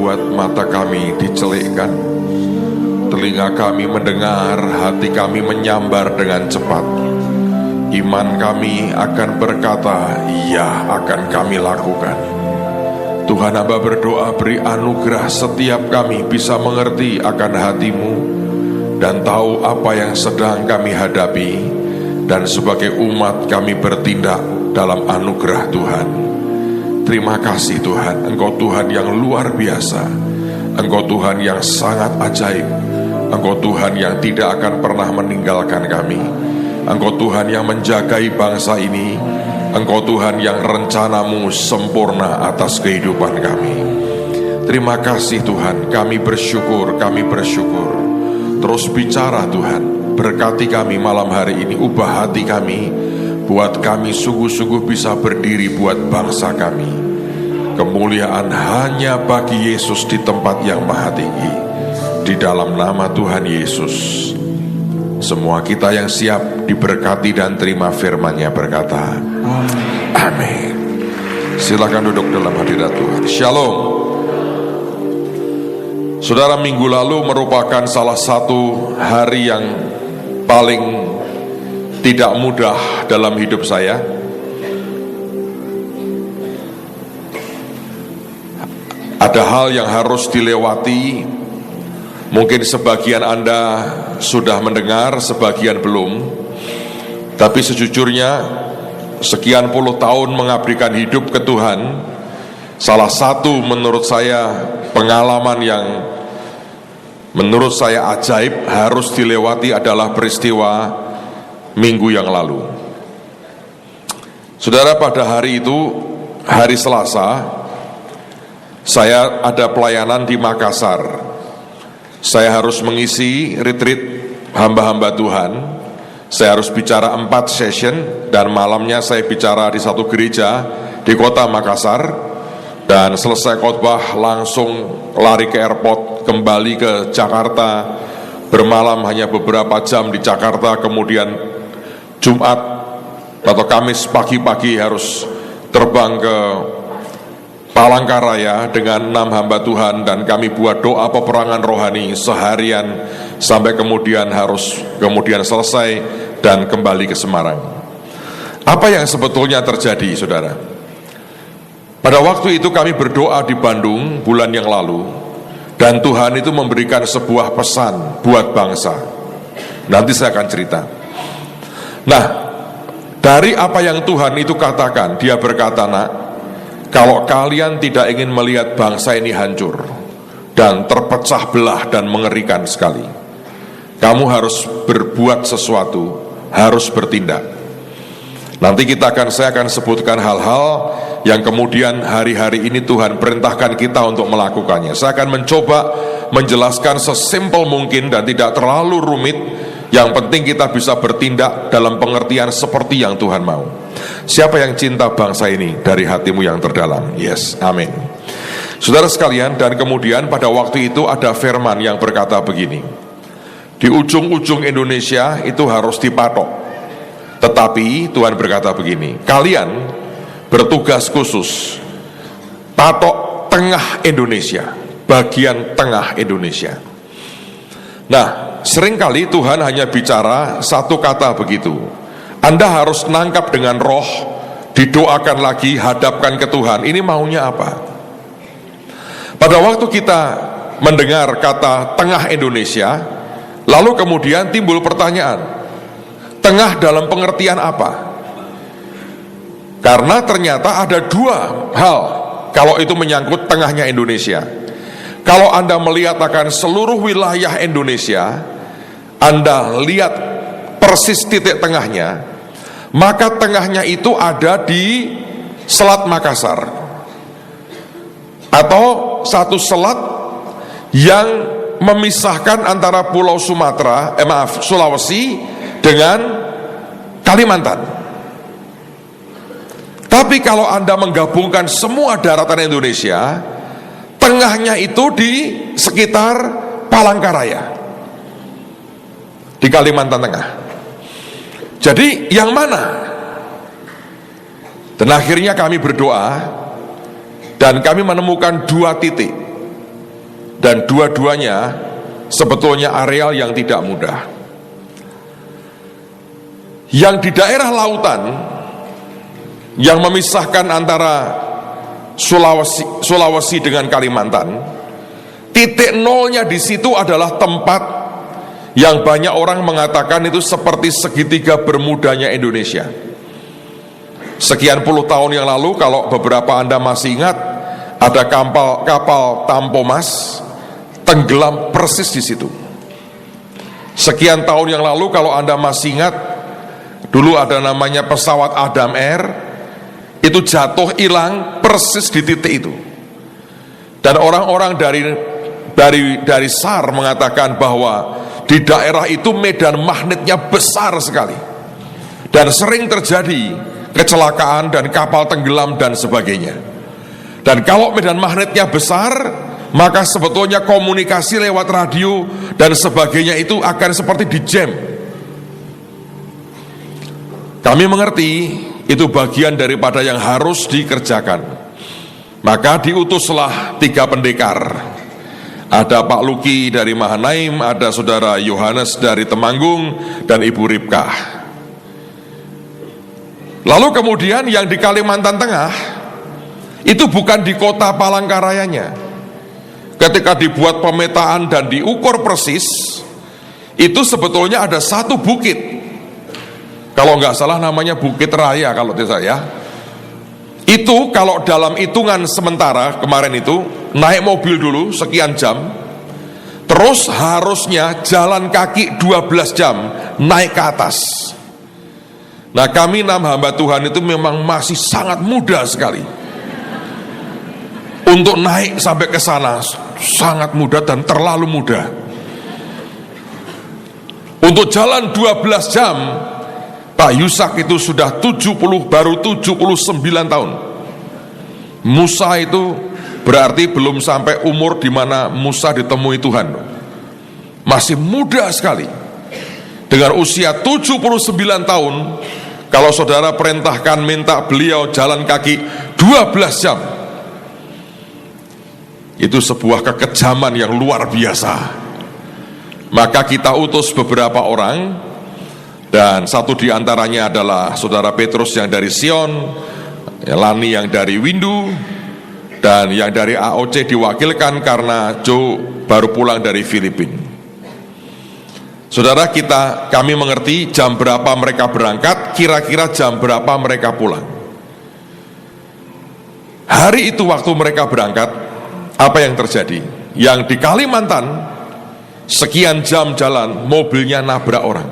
membuat mata kami dicelikkan, telinga kami mendengar, hati kami menyambar dengan cepat. Iman kami akan berkata, iya, akan kami lakukan. Tuhan, hamba berdoa, beri anugerah setiap kami bisa mengerti akan hati-Mu dan tahu apa yang sedang kami hadapi, dan sebagai umat kami bertindak dalam anugerah Tuhan. Terima kasih Tuhan, Engkau Tuhan yang luar biasa, Engkau Tuhan yang sangat ajaib, Engkau Tuhan yang tidak akan pernah meninggalkan kami, Engkau Tuhan yang menjagai bangsa ini, Engkau Tuhan yang rencana-Mu sempurna atas kehidupan kami. Terima kasih Tuhan, kami bersyukur, terus bicara Tuhan, berkati kami malam hari ini, ubah hati kami, buat kami sungguh-sungguh bisa berdiri buat bangsa kami. Kemuliaan hanya bagi Yesus di tempat yang maha tinggi. Di dalam nama Tuhan Yesus, semua kita yang siap diberkati dan terima firman-Nya berkata, amin. Silakan duduk dalam hadirat Tuhan. Shalom. Saudara, minggu lalu merupakan salah satu hari yang paling tidak mudah dalam hidup saya. Ada hal yang harus dilewati. Mungkin sebagian Anda sudah mendengar, sebagian belum. Tapi sejujurnya, sekian puluh tahun mengabdikan hidup ke Tuhan, salah satu menurut saya pengalaman yang menurut saya ajaib harus dilewati adalah peristiwa minggu yang lalu. Saudara, pada hari itu, hari Selasa, saya ada pelayanan di Makassar. Saya harus mengisi retreat hamba-hamba Tuhan. Saya harus bicara 4 session, dan malamnya saya bicara di satu gereja di kota Makassar. Dan selesai khotbah langsung lari ke airport, kembali ke Jakarta, bermalam hanya beberapa jam di Jakarta, kemudian Jumat atau Kamis pagi-pagi harus terbang ke Palangkaraya dengan 6 hamba Tuhan, dan kami buat doa peperangan rohani seharian sampai kemudian selesai dan kembali ke Semarang. Apa yang sebetulnya terjadi, saudara? Pada waktu itu kami berdoa di Bandung bulan yang lalu, dan Tuhan itu memberikan sebuah pesan buat bangsa. Nanti saya akan cerita. Nah, dari apa yang Tuhan itu katakan, Dia berkata, nak, kalau kalian tidak ingin melihat bangsa ini hancur dan terpecah belah dan mengerikan sekali, kamu harus berbuat sesuatu, harus bertindak. Nanti saya akan sebutkan hal-hal yang kemudian hari-hari ini Tuhan perintahkan kita untuk melakukannya. Saya akan mencoba menjelaskan sesimpel mungkin dan tidak terlalu rumit. Yang penting kita bisa bertindak dalam pengertian seperti yang Tuhan mau. Siapa yang cinta bangsa ini dari hatimu yang terdalam? Yes, amin. Saudara sekalian, dan kemudian pada waktu itu ada firman yang berkata begini, di ujung-ujung Indonesia itu harus dipatok. Tetapi Tuhan berkata begini, kalian bertugas khusus patok tengah Indonesia, bagian tengah Indonesia. Nah, seringkali Tuhan hanya bicara satu kata begitu. Anda harus nangkap dengan roh, didoakan lagi, hadapkan ke Tuhan. Ini maunya apa? Pada waktu kita mendengar kata tengah Indonesia, lalu kemudian timbul pertanyaan, tengah dalam pengertian apa? Karena ternyata ada 2 hal kalau itu menyangkut tengahnya Indonesia. Kalau Anda melihat akan seluruh wilayah Indonesia, Anda lihat persis titik tengahnya, maka tengahnya itu ada di Selat Makassar, atau satu selat yang memisahkan antara Pulau Sulawesi dengan Kalimantan. Tapi kalau Anda menggabungkan semua daratan Indonesia, tengahnya itu di sekitar Palangkaraya, di Kalimantan Tengah. Jadi yang mana? Dan akhirnya kami berdoa, dan kami menemukan 2 titik. dan dua-duanya sebetulnya areal yang tidak mudah. Yang di daerah lautan yang memisahkan antara Sulawesi dengan Kalimantan, titik nolnya di situ adalah tempat yang banyak orang mengatakan itu seperti segitiga bermudanya Indonesia. Sekian puluh tahun yang lalu, kalau beberapa Anda masih ingat, ada kapal Tampomas tenggelam persis di situ. Sekian tahun yang lalu, kalau Anda masih ingat, dulu ada namanya pesawat Adam Air, itu jatuh hilang persis di titik itu. Dan orang-orang dari SAR mengatakan bahwa di daerah itu medan magnetnya besar sekali dan sering terjadi kecelakaan dan kapal tenggelam dan sebagainya. Dan kalau medan magnetnya besar, maka sebetulnya komunikasi lewat radio dan sebagainya itu akan seperti di jam. Kami mengerti itu bagian daripada yang harus dikerjakan. Maka diutuslah 3 pendekar. Ada Pak Luki dari Mahanaim, ada Saudara Yohanes dari Temanggung, dan Ibu Ripkah. Lalu kemudian yang di Kalimantan Tengah, itu bukan di kota Palangkarayanya. Ketika dibuat pemetaan dan diukur persis, itu sebetulnya ada satu bukit. Kalau nggak salah namanya Bukit Raya kalau tidak ya. Itu kalau dalam hitungan sementara kemarin itu, naik mobil dulu sekian jam, terus harusnya jalan kaki 12 jam naik ke atas. Nah, kami 6 hamba Tuhan itu memang masih sangat muda sekali untuk naik sampai ke sana, sangat muda dan terlalu muda. Untuk jalan 12 jam, Pak Yusak itu sudah 79 tahun. Musa itu berarti belum sampai umur di mana Musa ditemui Tuhan. Masih muda sekali. Dengan usia 79 tahun, kalau saudara perintahkan minta beliau jalan kaki 12 jam, itu sebuah kekejaman yang luar biasa. Maka kita utus beberapa orang, dan satu di antaranya adalah Saudara Petrus yang dari Sion, Lani yang dari Windu, dan yang dari AOC diwakilkan karena Joe baru pulang dari Filipina. Saudara, kami mengerti jam berapa mereka berangkat, kira-kira jam berapa mereka pulang. Hari itu waktu mereka berangkat, apa yang terjadi? Yang di Kalimantan, sekian jam jalan, mobilnya nabrak orang.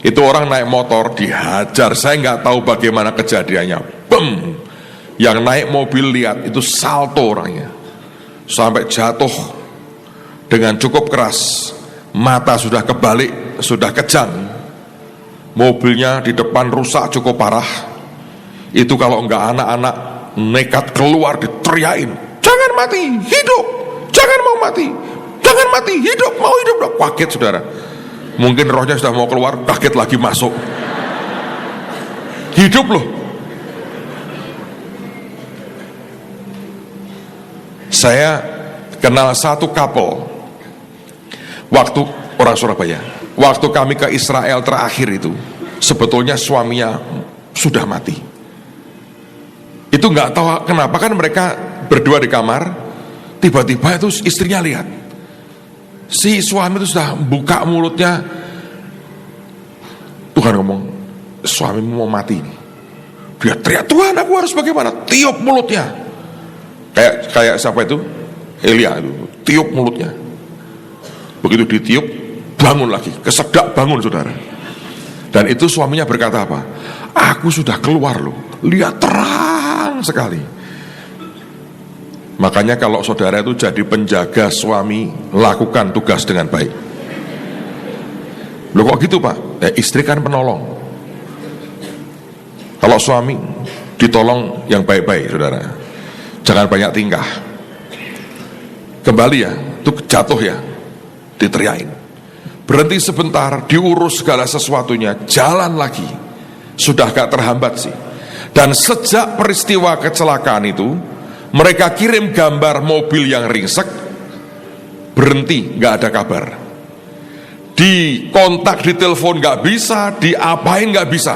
Itu orang naik motor dihajar, saya nggak tahu bagaimana kejadiannya. Bem! Yang naik mobil lihat itu salto orangnya, sampai jatuh dengan cukup keras. Mata sudah kebalik, sudah kejang. Mobilnya di depan rusak cukup parah. Itu kalau enggak anak-anak nekat keluar diteriakin, jangan mati, hidup, jangan mau mati, jangan mati, hidup, mau hidup. Kaget saudara. Mungkin rohnya sudah mau keluar, kaget lagi masuk. Hidup loh. Saya kenal satu couple. Waktu orang Surabaya, waktu kami ke Israel terakhir itu, sebetulnya suaminya sudah mati. Itu nggak tahu kenapa, kan mereka berdua di kamar, tiba-tiba itu istrinya lihat, si suami itu sudah buka mulutnya. Tuhan ngomong, suamimu mau mati. Dia teriak, Tuhan aku harus bagaimana? Tiup mulutnya. Kayak siapa itu? Elia itu, tiup mulutnya. Begitu ditiup, bangun lagi, kesedak bangun saudara. Dan itu suaminya berkata apa? Aku sudah keluar loh, lihat terang sekali. Makanya kalau saudara itu jadi penjaga suami, lakukan tugas dengan baik. Loh kok gitu Pak? Istri kan penolong. Kalau suami, ditolong yang baik-baik saudara. Jangan banyak tingkah. Kembali ya, itu jatuh ya, diteriakin, berhenti sebentar, diurus segala sesuatunya, jalan lagi, sudah gak terhambat sih. Dan sejak peristiwa kecelakaan itu, mereka kirim gambar mobil yang ringsek, berhenti, nggak ada kabar. Di kontak, di telepon nggak bisa, diapain nggak bisa.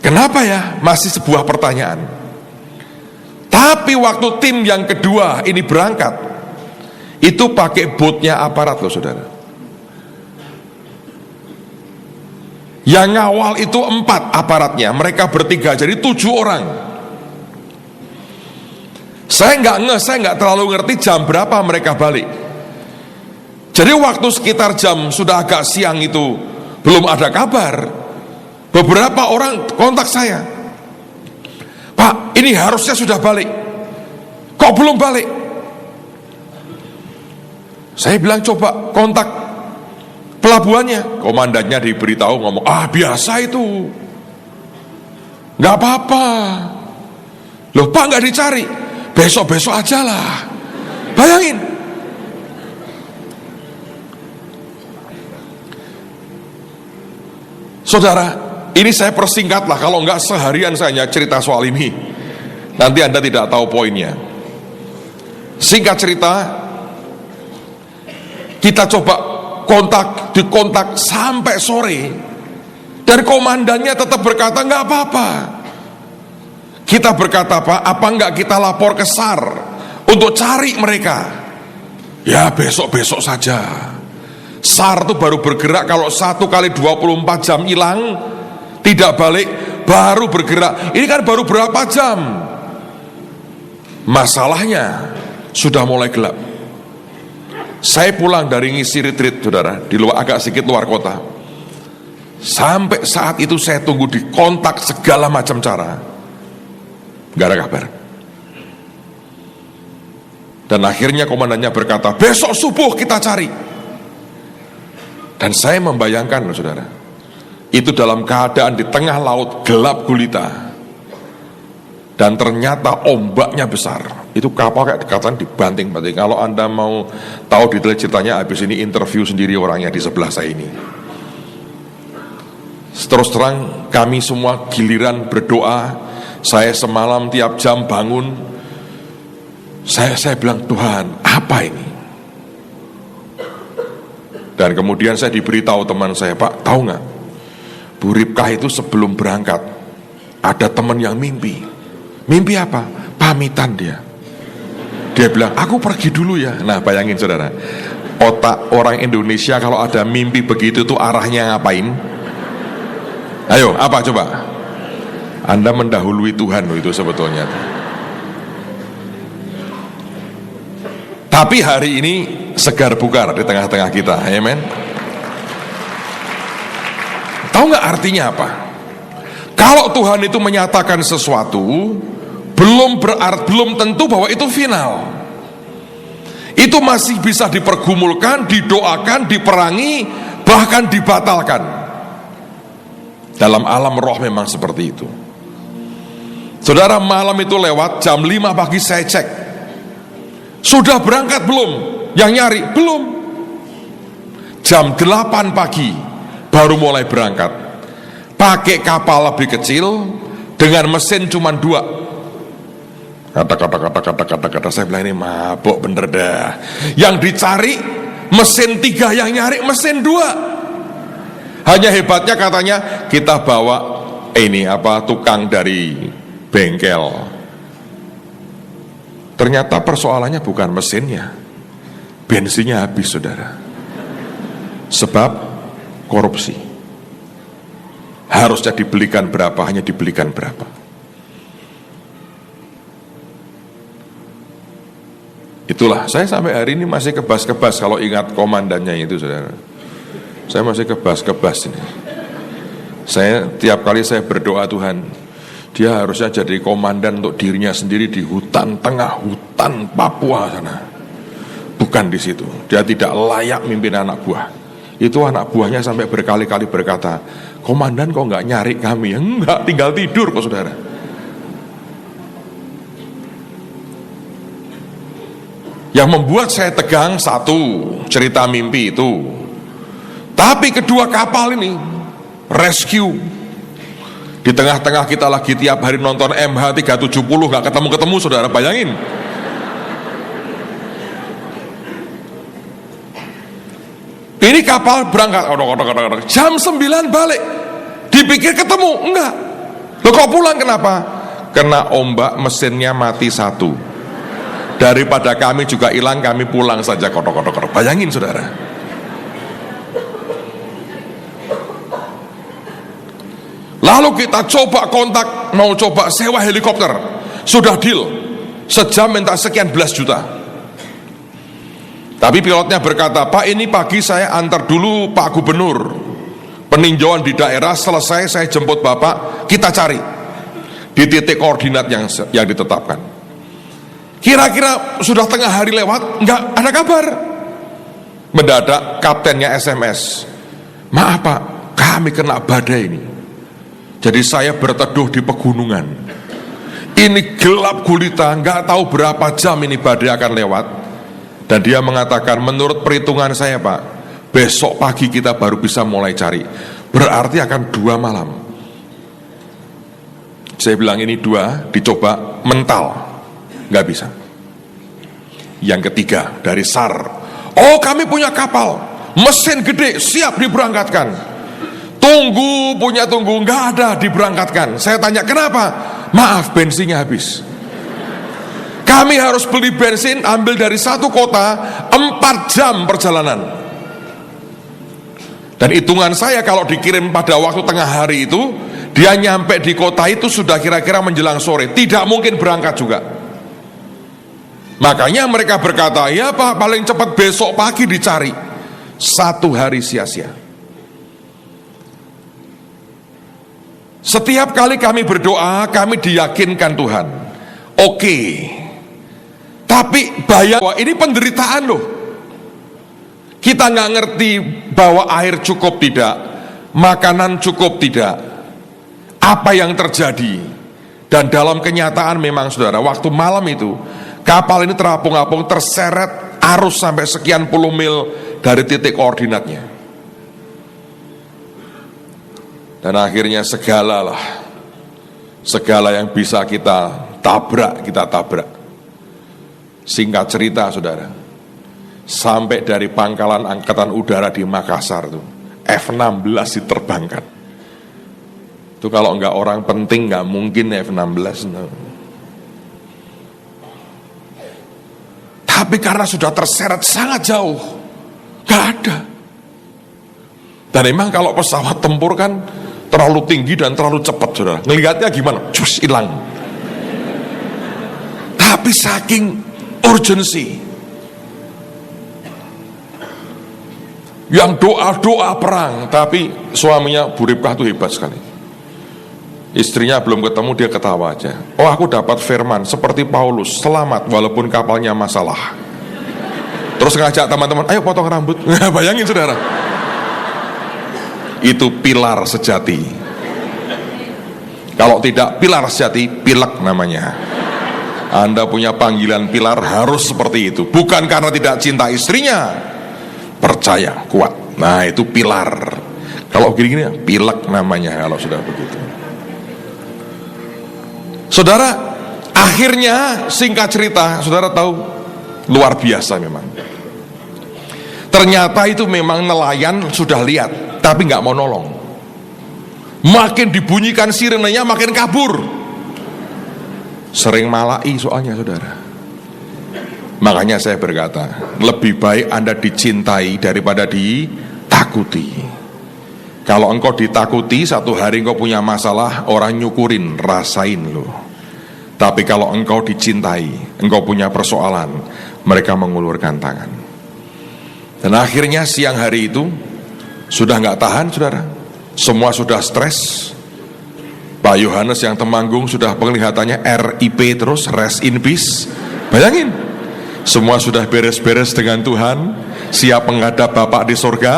Kenapa ya? Masih sebuah pertanyaan. Tapi waktu tim yang kedua ini berangkat, itu pakai botnya aparat loh saudara. Yang ngawal itu 4 aparatnya, mereka bertiga, jadi 7 orang. Saya nggak terlalu ngerti jam berapa mereka balik. Jadi waktu sekitar jam sudah agak siang itu belum ada kabar. Beberapa orang kontak saya, Pak, ini harusnya sudah balik, kok belum balik? Saya bilang coba kontak pelabuhannya. Komandannya diberitahu ngomong, biasa itu, nggak apa-apa. Loh Pak, nggak dicari? Besok-besok aja lah. Bayangin. Saudara, ini saya persingkat lah, kalau nggak seharian saya hanya cerita soal ini. Nanti Anda tidak tahu poinnya. Singkat cerita, kita coba dikontak sampai sore, dan komandannya tetap berkata nggak apa-apa. Kita berkata, Pak, apa enggak kita lapor ke SAR untuk cari mereka? Ya besok-besok saja. SAR itu baru bergerak kalau 1 kali 24 jam hilang, tidak balik, baru bergerak. Ini kan baru berapa jam? Masalahnya sudah mulai gelap. Saya pulang dari ngisi retreat, saudara, di luar, agak sedikit luar kota. Sampai saat itu saya tunggu di kontak segala macam cara, gak ada kabar. Dan akhirnya komandannya berkata, besok subuh kita cari. Dan saya membayangkan, saudara, itu dalam keadaan di tengah laut gelap gulita, dan ternyata ombaknya besar. Itu kapal kayak dikatakan dibanting-banting. Kalau Anda mau tahu detail ceritanya, habis ini interview sendiri orangnya di sebelah saya ini. Terus terang, kami semua giliran berdoa. Saya semalam tiap jam bangun, saya bilang, Tuhan, apa ini? Dan kemudian saya diberitahu teman saya, Pak, tahu nggak, Bu Ripkah itu sebelum berangkat ada teman yang mimpi. Mimpi apa? Pamitan dia. Dia bilang, aku pergi dulu ya. Nah, bayangin saudara, otak orang Indonesia kalau ada mimpi begitu tuh arahnya ngapain? Ayo, apa coba? Anda mendahului Tuhan loh itu sebetulnya. Tapi hari ini segar bugar di tengah-tengah kita, amen. Tahu nggak artinya apa? Kalau Tuhan itu menyatakan sesuatu, belum tentu bahwa itu final. Itu masih bisa dipergumulkan, didoakan, diperangi, bahkan dibatalkan. Dalam alam roh memang seperti itu. Saudara, malam itu lewat jam 5 pagi saya cek, sudah berangkat belum? Yang nyari belum. Jam 8 pagi baru mulai berangkat, pakai kapal lebih kecil dengan mesin cuma 2. Kata saya bilang, ini mabok bener dah. Yang dicari mesin 3, yang nyari mesin 2. Hanya hebatnya katanya kita bawa tukang dari bengkel. Ternyata persoalannya bukan mesinnya, bensinnya habis, saudara. Sebab korupsi. Harusnya dibelikan berapa, hanya dibelikan berapa. Itulah, saya sampai hari ini masih kebas-kebas kalau ingat komandannya itu, saudara. Saya masih kebas-kebas ini. Saya tiap kali saya berdoa, Tuhan, dia harusnya jadi komandan untuk dirinya sendiri di hutan, tengah hutan Papua sana. Bukan di situ. Dia tidak layak mimpin anak buah. Itu anak buahnya sampai berkali-kali berkata, komandan kok nggak nyari kami? Enggak, tinggal tidur kok, saudara. Yang membuat saya tegang, satu, cerita mimpi itu. Tapi kedua, kapal ini rescue. Di tengah-tengah kita lagi tiap hari nonton MH370, gak ketemu-ketemu, saudara, bayangin. Ini kapal berangkat, jam 9 balik. Dipikir ketemu, enggak. Loh kok pulang, kenapa? Kena ombak, mesinnya mati satu. Daripada kami juga hilang, kami pulang saja. Bayangin saudara. Lalu kita coba kontak, mau coba sewa helikopter. Sudah deal, sejam minta sekian belas juta. Tapi pilotnya berkata, Pak, ini pagi saya antar dulu Pak Gubernur, peninjauan di daerah, selesai saya jemput Bapak, kita cari di titik koordinat yang ditetapkan. Kira-kira sudah tengah hari lewat, nggak ada kabar. Mendadak kaptennya SMS, maaf Pak, kami kena badai ini. Jadi saya berteduh di pegunungan. Ini gelap gulita, nggak tahu berapa jam ini badai akan lewat. Dan dia mengatakan, menurut perhitungan saya Pak, besok pagi kita baru bisa mulai cari. Berarti akan 2 malam. Saya bilang ini 2, dicoba mental, nggak bisa. Yang ketiga dari SAR, oh kami punya kapal, mesin gede, siap diberangkatkan. Tunggu, nggak ada diberangkatkan. Saya tanya kenapa? Maaf, bensinnya habis. Kami harus beli bensin, ambil dari satu kota, 4 jam perjalanan. Dan hitungan saya kalau dikirim pada waktu tengah hari itu, dia nyampe di kota itu sudah kira-kira menjelang sore. Tidak mungkin berangkat juga. Makanya mereka berkata, ya Pak, paling cepat besok pagi dicari. 1 hari sia-sia. Setiap kali kami berdoa, kami diyakinkan Tuhan, oke. Tapi bayang, ini penderitaan loh. Kita nggak ngerti bahwa air cukup tidak, makanan cukup tidak, apa yang terjadi. Dan dalam kenyataan memang saudara, waktu malam itu kapal ini terapung-apung, terseret arus sampai sekian puluh mil dari titik koordinatnya. Dan akhirnya segala yang bisa kita tabrak. Singkat cerita saudara, sampai dari pangkalan angkatan udara di Makassar tuh F-16 diterbangkan. Itu kalau enggak orang penting enggak mungkin F-16. No. Tapi karena sudah terseret sangat jauh, enggak ada. Dan memang kalau pesawat tempur kan terlalu tinggi dan terlalu cepat saudara. Ngelihatnya gimana? Cus, hilang. Tapi saking urgensi, yang doa perang, tapi suaminya Bu Ripkah itu hebat sekali. Istrinya belum ketemu dia ketawa aja. Oh aku dapat firman seperti Paulus, selamat walaupun kapalnya masalah. Terus ngajak teman-teman, ayo potong rambut. Bayangin saudara, itu pilar sejati. Kalau tidak pilar sejati, pilek namanya. Anda punya panggilan pilar harus seperti itu. Bukan karena tidak cinta istrinya, percaya, kuat. Nah itu pilar. Kalau gini-gini, pilek namanya kalau sudah begitu. Saudara, akhirnya singkat cerita, saudara tahu, luar biasa memang. Ternyata itu memang nelayan sudah lihat, tapi nggak mau nolong. Makin dibunyikan sirenenya, makin kabur. Sering malai soalnya saudara. Makanya saya berkata, lebih baik Anda dicintai daripada ditakuti. Kalau engkau ditakuti, satu hari engkau punya masalah, orang nyukurin, rasain loh. Tapi kalau engkau dicintai, engkau punya persoalan, mereka mengulurkan tangan. Dan akhirnya siang hari itu sudah nggak tahan saudara, semua sudah stres. Pak Yohanes yang Temanggung sudah penglihatannya RIP terus, rest in peace. Bayangin, semua sudah beres-beres dengan Tuhan, siap menghadap Bapak di surga.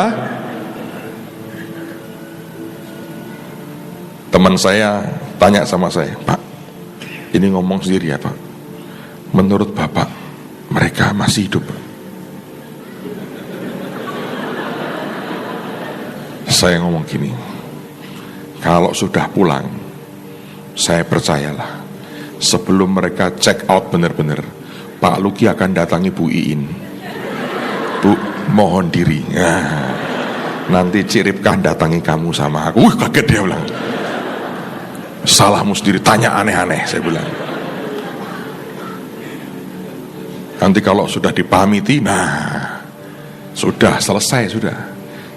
Teman saya tanya sama saya, Pak, ini ngomong sendiri ya Pak, menurut Bapak mereka masih hidup? Saya ngomong gini, kalau sudah pulang, saya percayalah, sebelum mereka check out benar-benar, Pak Luki akan datangi Bu Iin. Bu, mohon diri. Nah, nanti Cik Ripkah datangi kamu sama aku. Kaget dia bilang, salahmu sendiri, tanya aneh-aneh, saya bilang. Nanti kalau sudah dipamiti, nah sudah selesai, sudah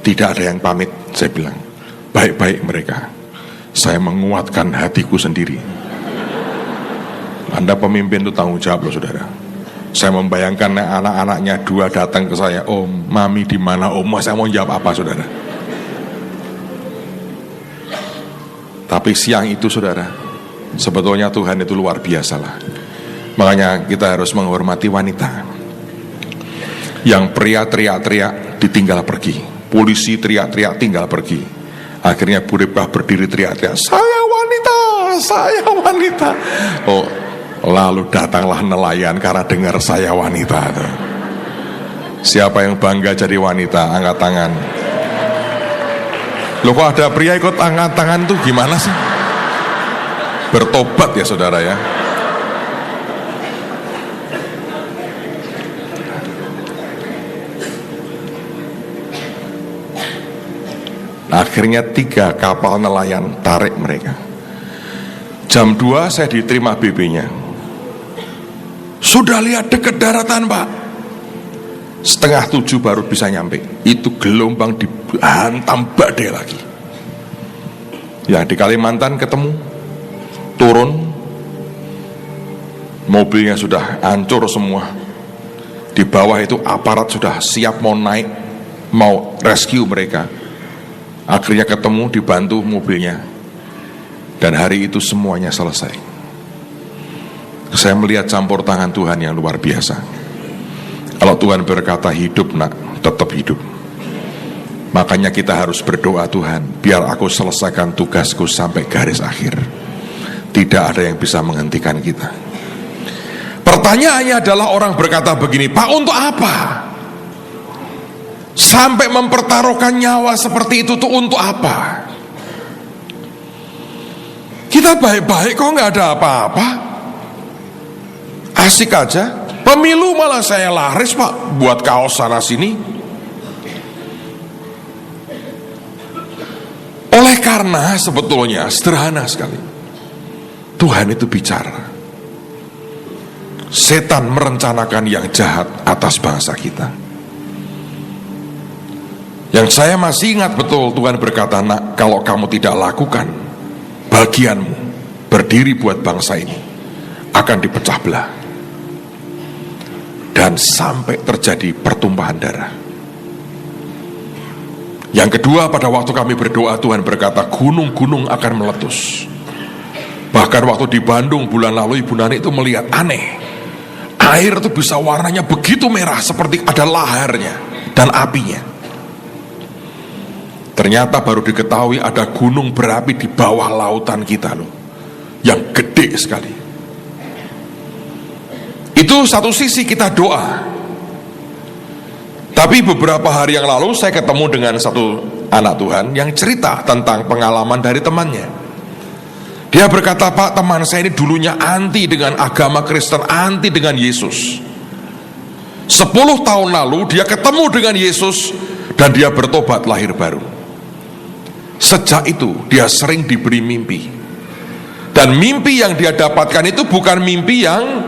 tidak ada yang pamit, saya bilang. Baik-baik mereka, saya menguatkan hatiku sendiri. Anda pemimpin itu tanggung jawab loh saudara. Saya membayangkan anak-anaknya dua datang ke saya, Om, Mami di mana Om? Saya mau jawab apa saudara? Tapi siang itu saudara, sebetulnya Tuhan itu luar biasa lah. Makanya kita harus menghormati wanita. Yang pria teriak-teriak ditinggal pergi, polisi teriak-teriak tinggal pergi. Akhirnya Bu Ripkah berdiri teriak-teriak, saya wanita, saya wanita. Oh, lalu datanglah nelayan karena dengar saya wanita. Siapa yang bangga jadi wanita, angkat tangan. Loh, kok ada pria ikut angkat tangan tuh gimana sih? Bertobat ya saudara ya. Akhirnya 3 kapal nelayan tarik mereka. Jam 2 saya diterima BB-nya. Sudah lihat dekat daratan Pak? 6:30 baru bisa nyampe. Itu gelombang dihantam badai lagi. Ya di Kalimantan ketemu, turun, mobilnya sudah hancur semua. Di bawah itu aparat sudah siap mau naik, mau rescue mereka. Akhirnya ketemu, dibantu mobilnya. Dan hari itu semuanya selesai. Saya melihat campur tangan Tuhan yang luar biasa. Kalau Tuhan berkata hidup nak, tetap hidup. Makanya kita harus berdoa, Tuhan, biar aku selesaikan tugasku sampai garis akhir. Tidak ada yang bisa menghentikan kita. Pertanyaannya adalah orang berkata begini, Pak, untuk apa? Sampai mempertaruhkan nyawa seperti itu tuh untuk apa? Kita baik-baik kok nggak ada apa-apa, asik aja. Pemilu malah saya laris Pak, buat kaos sana sini. Oleh karena sebetulnya sederhana sekali, Tuhan itu bicara. Setan merencanakan yang jahat atas bangsa kita. Yang saya masih ingat betul Tuhan berkata, nak, kalau kamu tidak lakukan bagianmu, berdiri buat bangsa ini, akan dipecah belah. Dan sampai terjadi pertumpahan darah. Yang kedua, pada waktu kami berdoa, Tuhan berkata, gunung-gunung akan meletus. Bahkan waktu di Bandung bulan lalu, Ibu Nani itu melihat aneh. Air itu bisa warnanya begitu merah, seperti ada laharnya dan apinya. Ternyata baru diketahui ada gunung berapi di bawah lautan kita loh, yang gede sekali. Itu satu sisi kita doa. Tapi beberapa hari yang lalu saya ketemu dengan satu anak Tuhan yang cerita tentang pengalaman dari temannya. Dia berkata, Pak, teman saya ini dulunya anti dengan agama Kristen, anti dengan Yesus. 10 tahun lalu dia ketemu dengan Yesus dan dia bertobat, lahir baru. Sejak itu dia sering diberi mimpi. Dan mimpi yang dia dapatkan itu bukan mimpi yang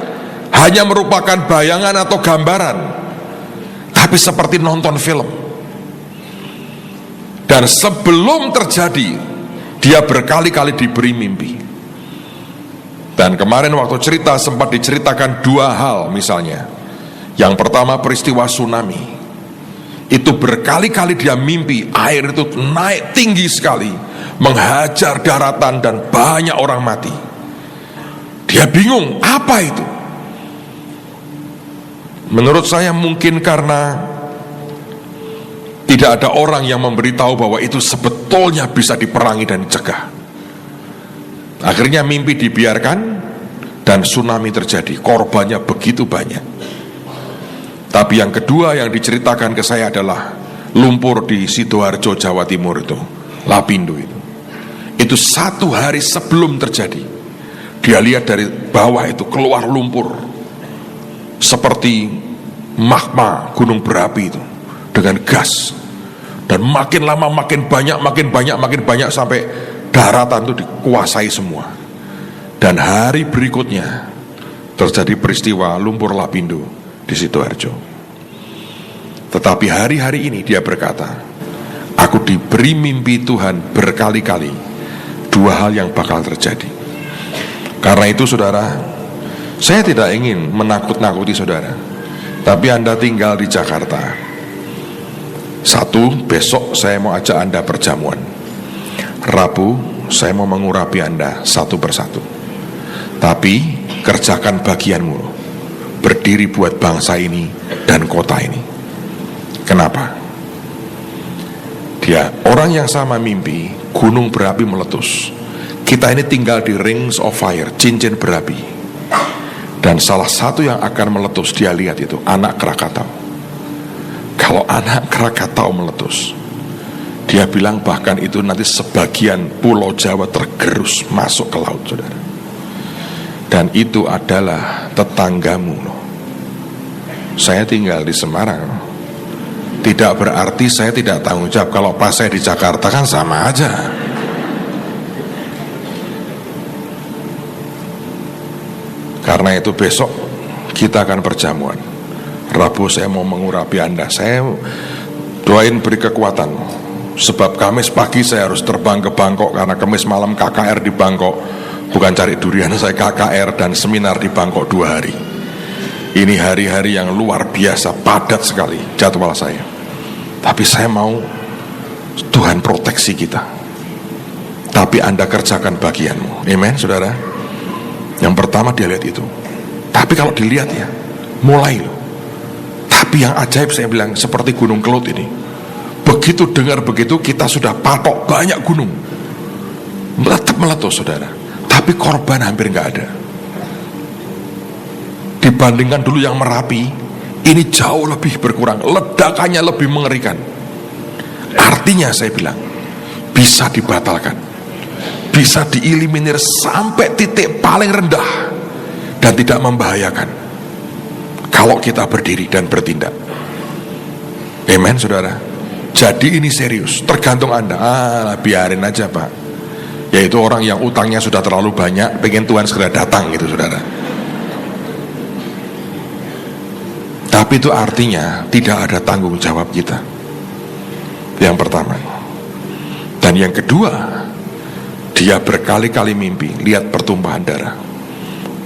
hanya merupakan bayangan atau gambaran, tapi seperti nonton film. Dan sebelum terjadi, dia berkali-kali diberi mimpi. Dan kemarin waktu cerita sempat diceritakan 2 hal misalnya. Yang pertama peristiwa tsunami. Itu berkali-kali dia mimpi air itu naik tinggi sekali, menghajar daratan dan banyak orang mati. Dia bingung, apa itu? Menurut saya mungkin karena tidak ada orang yang memberitahu bahwa itu sebetulnya bisa diperangi dan dicegah. Akhirnya mimpi dibiarkan dan tsunami terjadi, korbannya begitu banyak. Tapi yang kedua yang diceritakan ke saya adalah lumpur di Sidoarjo, Jawa Timur itu, Lapindo itu. Itu 1 hari sebelum terjadi, dia lihat dari bawah itu keluar lumpur seperti magma gunung berapi itu, dengan gas. Dan makin lama makin banyak sampai daratan itu dikuasai semua. Dan hari berikutnya terjadi peristiwa lumpur lapindo di Sidoarjo. Tetapi hari-hari ini dia berkata, aku diberi mimpi Tuhan berkali-kali, dua hal yang bakal terjadi. Karena itu saudara, saya tidak ingin menakut-nakuti saudara, tapi Anda tinggal di Jakarta. Satu, besok saya mau ajak Anda perjamuan. Rabu, saya mau mengurapi Anda satu persatu. Tapi, kerjakan bagianmu. Berdiri buat bangsa ini dan kota ini. Kenapa? Dia, orang yang sama mimpi, gunung berapi meletus. Kita ini tinggal di rings of fire, cincin berapi. Dan salah satu yang akan meletus, dia lihat itu, anak Krakatau. Kalau anak Krakatau meletus, dia bilang bahkan itu nanti sebagian pulau Jawa tergerus masuk ke laut, saudara. Dan itu adalah tetanggamu loh. Saya tinggal di Semarang loh. Tidak berarti saya tidak tanggung jawab. Kalau pas saya di Jakarta kan sama aja. Karena itu besok kita akan perjamuan. Rabu saya mau mengurapi Anda. Saya doain beri kekuatan. Sebab Kamis pagi saya harus terbang ke Bangkok, karena Kamis malam KKR di Bangkok. Bukan cari durian, saya KKR dan seminar di Bangkok 2 hari. Ini hari-hari yang luar biasa, padat sekali jadwal saya. Tapi saya mau Tuhan proteksi kita. Tapi Anda kerjakan bagianmu. Amen, saudara. Yang pertama dia lihat itu. Tapi kalau dilihat ya, mulai loh. Tapi yang ajaib saya bilang, seperti Gunung Kelut ini. Begitu dengar begitu, kita sudah patok banyak gunung. Meletus saudara. Tapi korban hampir nggak ada. Dibandingkan dulu yang Merapi, ini jauh lebih berkurang. Ledakannya lebih mengerikan. Artinya saya bilang, bisa dibatalkan, bisa dieliminir sampai titik paling rendah dan tidak membahayakan kalau kita berdiri dan bertindak. Amen, saudara. Jadi ini serius, tergantung Anda. Biarin aja Pak. Yaitu orang yang utangnya sudah terlalu banyak, pengen Tuhan segera datang gitu, saudara. Tapi itu artinya tidak ada tanggung jawab kita. Yang pertama. Dan yang kedua, dia berkali-kali mimpi lihat pertumpahan darah.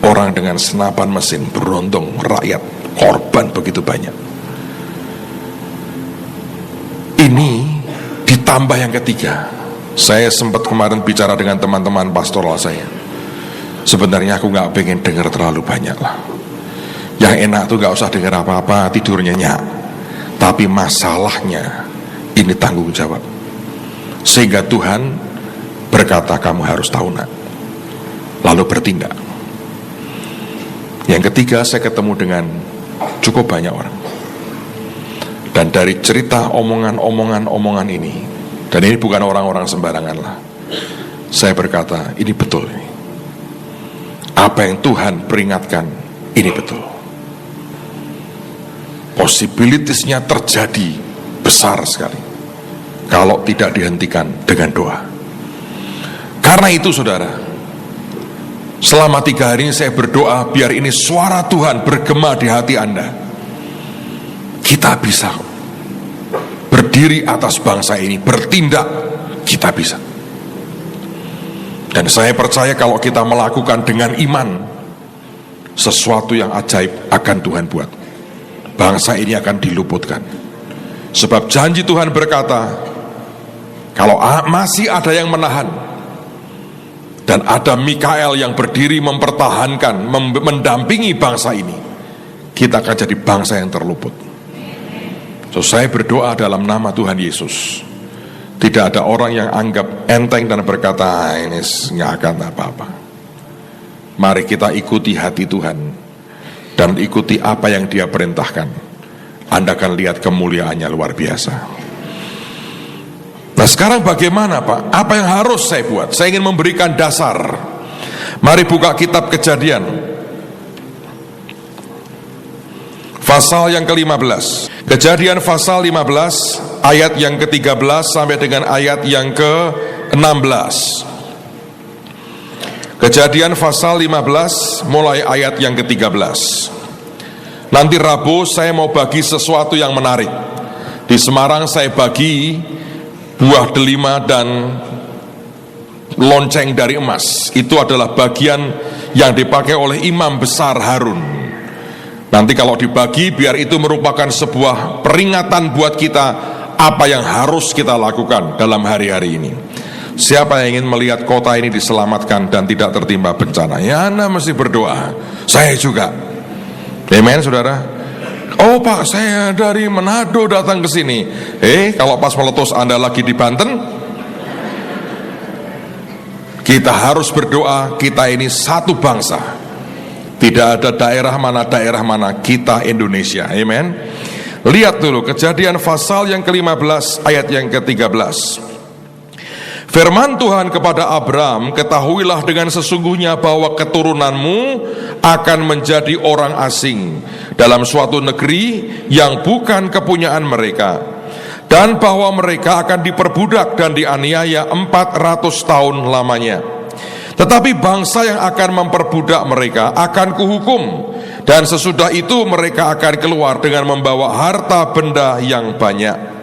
Orang dengan senapan mesin berondong, rakyat, korban begitu banyak. Ini ditambah yang ketiga. Saya sempat kemarin bicara dengan teman-teman pastoral saya. Sebenarnya aku gak pengen dengar terlalu banyak lah. Yang enak tuh gak usah dengar apa-apa, tidur nyenyak. Tapi masalahnya ini tanggung jawab. Sehingga Tuhan berkata, kamu harus tahu nak, lalu bertindak. Yang ketiga, saya ketemu dengan cukup banyak orang. Dan dari cerita omongan ini, dan ini bukan orang-orang sembarangan lah, saya berkata, ini betul ini. Apa yang Tuhan peringatkan, ini betul. Possibilitiesnya terjadi besar sekali kalau tidak dihentikan dengan doa. Karena itu saudara, selama 3 hari ini saya berdoa, biar ini suara Tuhan bergema di hati Anda. Kita bisa berdiri atas bangsa ini, bertindak, kita bisa. Dan saya percaya kalau kita melakukan dengan iman, sesuatu yang ajaib akan Tuhan buat. Bangsa ini akan diluputkan. Sebab janji Tuhan berkata, kalau masih ada yang menahan, dan ada Mikael yang berdiri mempertahankan, mendampingi bangsa ini, kita akan jadi bangsa yang terluput. So, saya berdoa dalam nama Tuhan Yesus, tidak ada orang yang anggap enteng dan berkata, ini nggak akan apa-apa. Mari kita ikuti hati Tuhan dan ikuti apa yang Dia perintahkan. Anda akan lihat kemuliaannya luar biasa. Nah sekarang bagaimana Pak? Apa yang harus saya buat? Saya ingin memberikan dasar. Mari buka kitab Kejadian pasal yang ke-15. Kejadian pasal 15 ayat yang ke-13 sampai dengan ayat yang ke-16. Kejadian pasal 15 mulai ayat yang ke-13. Nanti Rabu saya mau bagi sesuatu yang menarik. Di Semarang saya bagi buah delima dan lonceng dari emas. Itu adalah bagian yang dipakai oleh imam besar Harun. Nanti kalau dibagi, biar itu merupakan sebuah peringatan buat kita apa yang harus kita lakukan dalam hari-hari ini. Siapa yang ingin melihat kota ini diselamatkan dan tidak tertimpa bencana? Ya, Anda mesti berdoa. Saya juga. Amen, saudara. Oh Pak, saya dari Manado datang ke sini. Kalau pas meletus Anda lagi di Banten, kita harus berdoa. Kita ini satu bangsa. Tidak ada daerah mana, kita Indonesia. Amen. Lihat dulu Kejadian pasal yang ke-15 ayat yang ke-13. Firman Tuhan kepada Abram, ketahuilah dengan sesungguhnya bahwa keturunanmu akan menjadi orang asing dalam suatu negeri yang bukan kepunyaan mereka, dan bahwa mereka akan diperbudak dan dianiaya 400 tahun lamanya. Tetapi bangsa yang akan memperbudak mereka akan kuhukum, dan sesudah itu mereka akan keluar dengan membawa harta benda yang banyak.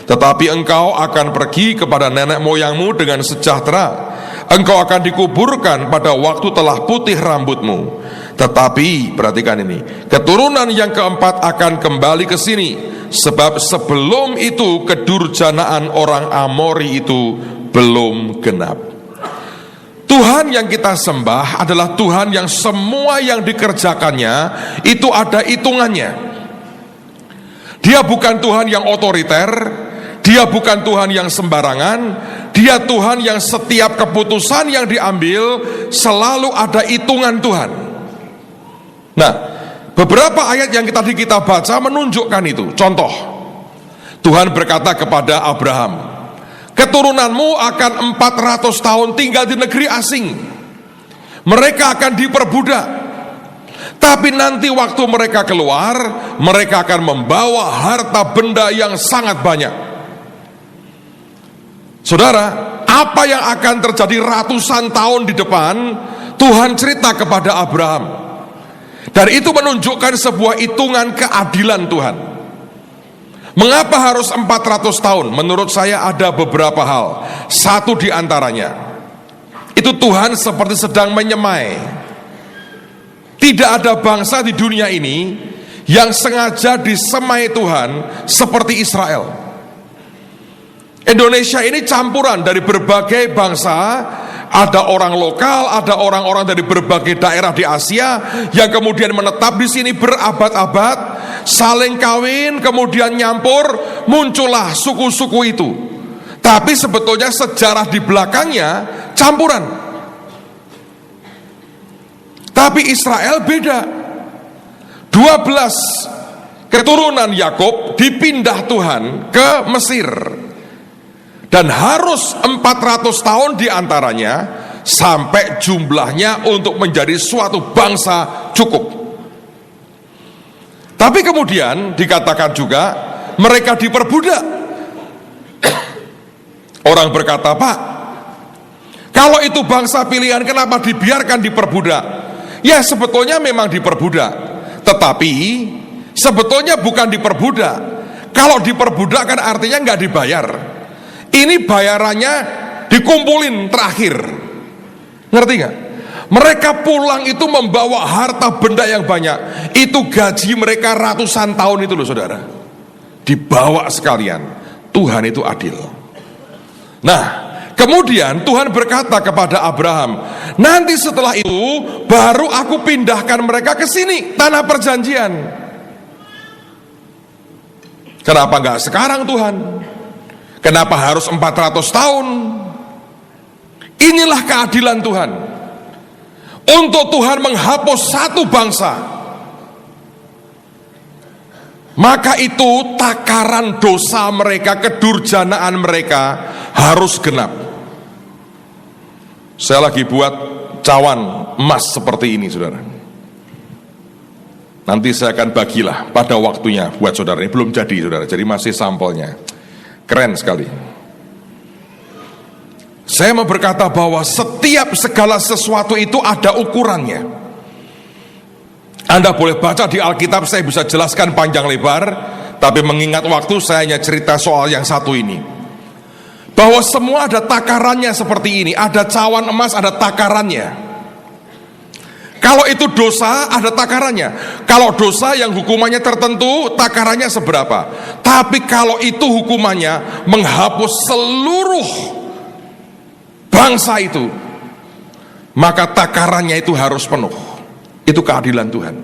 Tetapi engkau akan pergi kepada nenek moyangmu dengan sejahtera. Engkau akan dikuburkan pada waktu telah putih rambutmu. Tetapi, perhatikan ini, keturunan yang keempat akan kembali ke sini, sebab sebelum itu kedurjanaan orang Amori itu belum genap. Tuhan yang kita sembah adalah Tuhan yang semua yang dikerjakannya itu ada hitungannya. Dia bukan Tuhan yang otoriter. Dia bukan Tuhan yang sembarangan. Dia Tuhan yang setiap keputusan yang diambil selalu ada hitungan Tuhan. Nah, beberapa ayat yang tadi kita baca menunjukkan itu. Contoh, Tuhan berkata kepada Abraham, keturunanmu akan 400 tahun tinggal di negeri asing. Mereka akan diperbudak. Tapi nanti waktu mereka keluar, mereka akan membawa harta benda yang sangat banyak. Saudara, apa yang akan terjadi ratusan tahun di depan, Tuhan cerita kepada Abraham. Dan itu menunjukkan sebuah hitungan keadilan Tuhan. Mengapa harus 400 tahun? Menurut saya ada beberapa hal. Satu di antaranya, itu Tuhan seperti sedang menyemai. Tidak ada bangsa di dunia ini yang sengaja disemai Tuhan seperti Israel. Indonesia ini campuran dari berbagai bangsa. Ada orang lokal, ada orang-orang dari berbagai daerah di Asia yang kemudian menetap di sini berabad-abad, saling kawin, kemudian nyampur, muncullah suku-suku itu. Tapi sebetulnya sejarah di belakangnya campuran. Tapi Israel beda. 12 keturunan Yakub dipindah Tuhan ke Mesir. Dan harus 400 tahun diantaranya sampai jumlahnya untuk menjadi suatu bangsa cukup. Tapi kemudian dikatakan juga mereka diperbudak. Orang berkata, Pak, kalau itu bangsa pilihan kenapa dibiarkan diperbudak? Ya sebetulnya memang diperbudak, tetapi sebetulnya bukan diperbudak. Kalau diperbudak kan artinya nggak dibayar. Ini bayarannya dikumpulin terakhir. Ngerti gak? Mereka pulang itu membawa harta benda yang banyak. Itu gaji mereka ratusan tahun itu loh saudara. Dibawa sekalian. Tuhan itu adil. Nah, kemudian Tuhan berkata kepada Abraham, nanti setelah itu baru aku pindahkan mereka ke sini, tanah perjanjian. Kenapa gak sekarang Tuhan? Kenapa harus 400 tahun? Inilah keadilan Tuhan. Untuk Tuhan menghapus satu bangsa, maka itu takaran dosa mereka, kedurjanaan mereka harus genap. Saya lagi buat cawan emas seperti ini saudara. Nanti saya akan bagilah pada waktunya buat saudara. Ini belum jadi saudara, jadi masih sampelnya. Keren sekali. Saya mau berkata bahwa setiap segala sesuatu itu ada ukurannya. Anda boleh baca di Alkitab, saya bisa jelaskan panjang lebar, tapi mengingat waktu saya hanya cerita soal yang satu ini. Bahwa semua ada takarannya seperti ini, ada cawan emas, ada takarannya. Kalau itu dosa, ada takarannya. Kalau dosa yang hukumannya tertentu, takarannya seberapa. Tapi kalau itu hukumannya menghapus seluruh bangsa itu, maka takarannya itu harus penuh. Itu keadilan Tuhan.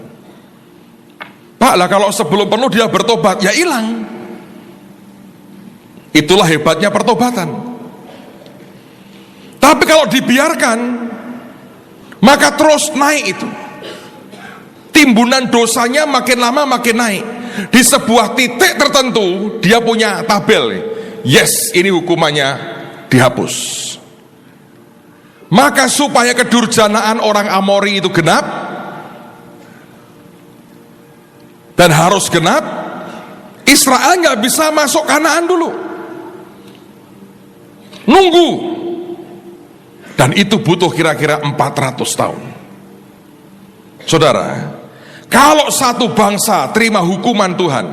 Pak lah, kalau sebelum penuh dia bertobat, ya hilang. Itulah hebatnya pertobatan. Tapi kalau dibiarkan, maka terus naik itu. Timbunan dosanya makin lama makin naik. Di sebuah titik tertentu dia punya tabel. Yes, ini hukumannya dihapus. Maka supaya kedurjanaan orang Amori itu genap, dan harus genap, Israel nggak bisa masuk Kanaan dulu, nunggu, dan itu butuh kira-kira 400 tahun. Saudara, kalau satu bangsa terima hukuman Tuhan,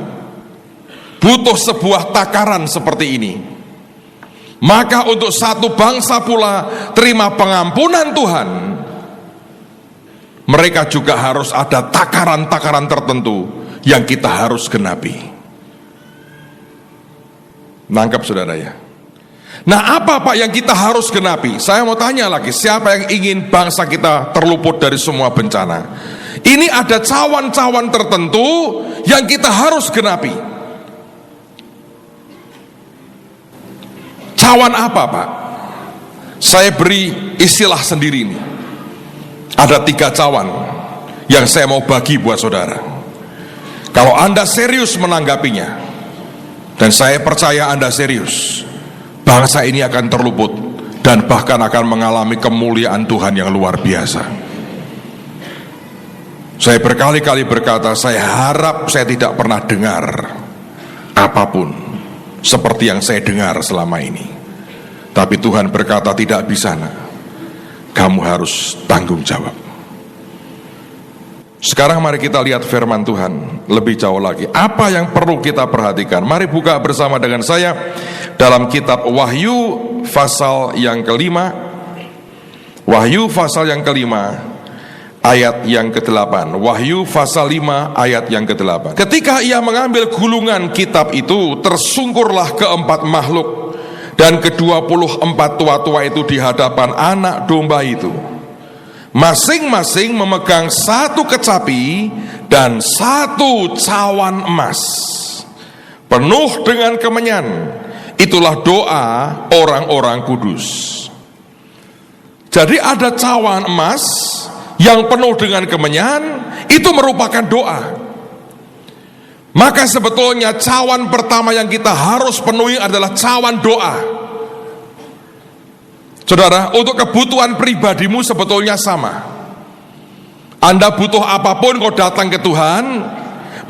butuh sebuah takaran seperti ini. Maka untuk satu bangsa pula terima pengampunan Tuhan, mereka juga harus ada takaran-takaran tertentu yang kita harus genapi. Nangkep saudara ya? Nah, apa Pak yang kita harus genapi? Saya mau tanya lagi, siapa yang ingin bangsa kita terluput dari semua bencana? Ini ada cawan-cawan tertentu yang kita harus genapi. Cawan apa Pak? Saya beri istilah sendiri ini. Ada 3 cawan yang saya mau bagi buat saudara. Kalau Anda serius menanggapinya, dan saya percaya Anda serius, bangsa ini akan terluput dan bahkan akan mengalami kemuliaan Tuhan yang luar biasa. Saya berkali-kali berkata, saya harap saya tidak pernah dengar apapun seperti yang saya dengar selama ini. Tapi Tuhan berkata, tidak bisa nak, kamu harus tanggung jawab. Sekarang mari kita lihat firman Tuhan lebih jauh lagi. Apa yang perlu kita perhatikan? Mari buka bersama dengan saya dalam kitab Wahyu pasal yang kelima. Wahyu pasal yang kelima ayat yang ke-8. Wahyu pasal 5 ayat yang ke-8. Ketika ia mengambil gulungan kitab itu, tersungkurlah keempat makhluk dan ke-24 tua-tua itu di hadapan anak domba itu. Masing-masing memegang 1 kecapi dan 1 cawan emas penuh dengan kemenyan. Itulah doa orang-orang kudus. Jadi ada cawan emas yang penuh dengan kemenyan, itu merupakan doa. Maka sebetulnya cawan pertama yang kita harus penuhi adalah cawan doa. Saudara, untuk kebutuhan pribadimu sebetulnya sama. Anda butuh apapun, kau datang ke Tuhan,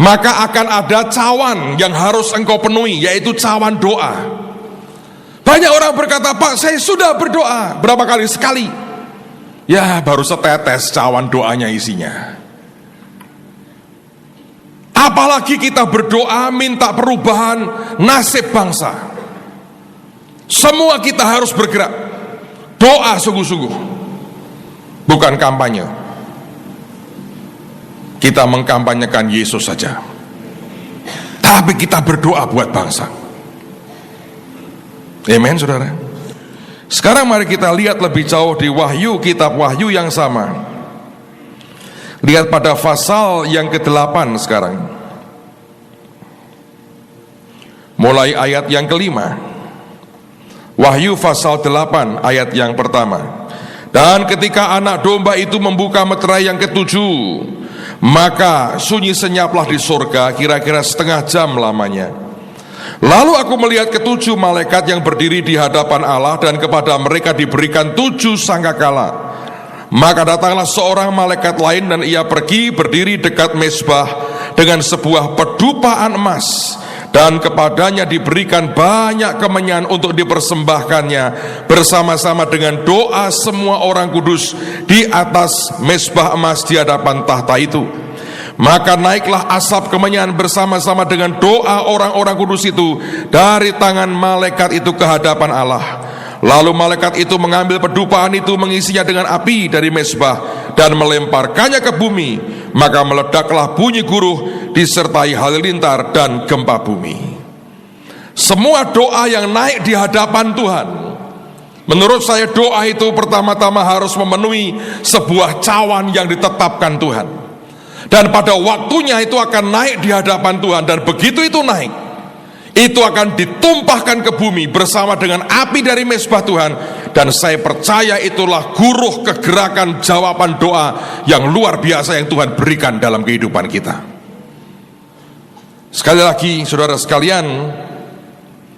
maka akan ada cawan yang harus engkau penuhi, yaitu cawan doa. Banyak orang berkata, Pak, saya sudah berdoa. Berapa kali? Sekali. Ya, baru setetes cawan doanya isinya. Apalagi kita berdoa minta perubahan nasib bangsa. Semua kita harus bergerak. Doa sungguh-sungguh, bukan kampanye. Kita mengkampanyekan Yesus saja, tapi kita berdoa buat bangsa. Amen saudara. Sekarang mari kita lihat lebih jauh di Wahyu, kitab Wahyu yang sama. Lihat pada pasal yang ke-8 sekarang. Mulai ayat yang ke-5. Wahyu pasal 8 ayat yang pertama. Dan ketika anak domba itu membuka meterai yang ke-7, maka sunyi senyaplah di surga, kira-kira setengah jam lamanya. Lalu aku melihat ke-7 malaikat yang berdiri di hadapan Allah, dan kepada mereka diberikan 7 sangkakala. Maka datanglah seorang malaikat lain dan ia pergi berdiri dekat mezbah dengan sebuah pedupaan emas, dan kepadanya diberikan banyak kemenyan untuk dipersembahkannya bersama-sama dengan doa semua orang kudus di atas mezbah emas di hadapan tahta itu. Maka naiklah asap kemenyan bersama-sama dengan doa orang-orang kudus itu dari tangan malaikat itu ke hadapan Allah. Lalu malaikat itu mengambil pedupaan itu, mengisinya dengan api dari mezbah dan melemparkannya ke bumi. Maka meledaklah bunyi guruh disertai halilintar dan gempa bumi. Semua doa yang naik di hadapan Tuhan, menurut saya doa itu pertama-tama harus memenuhi sebuah cawan yang ditetapkan Tuhan. Dan pada waktunya itu akan naik di hadapan Tuhan, dan begitu itu naik, itu akan ditumpahkan ke bumi bersama dengan api dari mezbah Tuhan. Dan saya percaya itulah guruh kegerakan jawaban doa yang luar biasa yang Tuhan berikan dalam kehidupan kita. Sekali lagi saudara sekalian,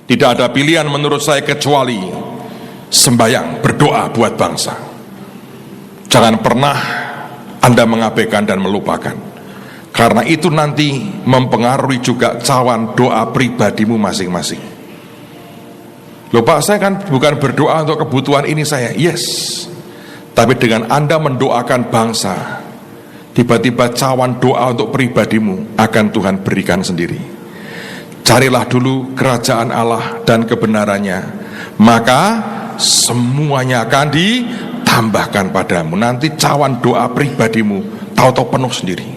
tidak ada pilihan menurut saya kecuali sembahyang, berdoa buat bangsa. Jangan pernah Anda mengabaikan dan melupakan, karena itu nanti mempengaruhi juga cawan doa pribadimu masing-masing. Loh Pak, saya kan bukan berdoa untuk kebutuhan ini saya. Yes, tapi dengan Anda mendoakan bangsa, tiba-tiba cawan doa untuk pribadimu akan Tuhan berikan sendiri. Carilah dulu kerajaan Allah dan kebenarannya, maka semuanya akan ditambahkan padamu. Nanti cawan doa pribadimu tahu-tahu penuh sendiri.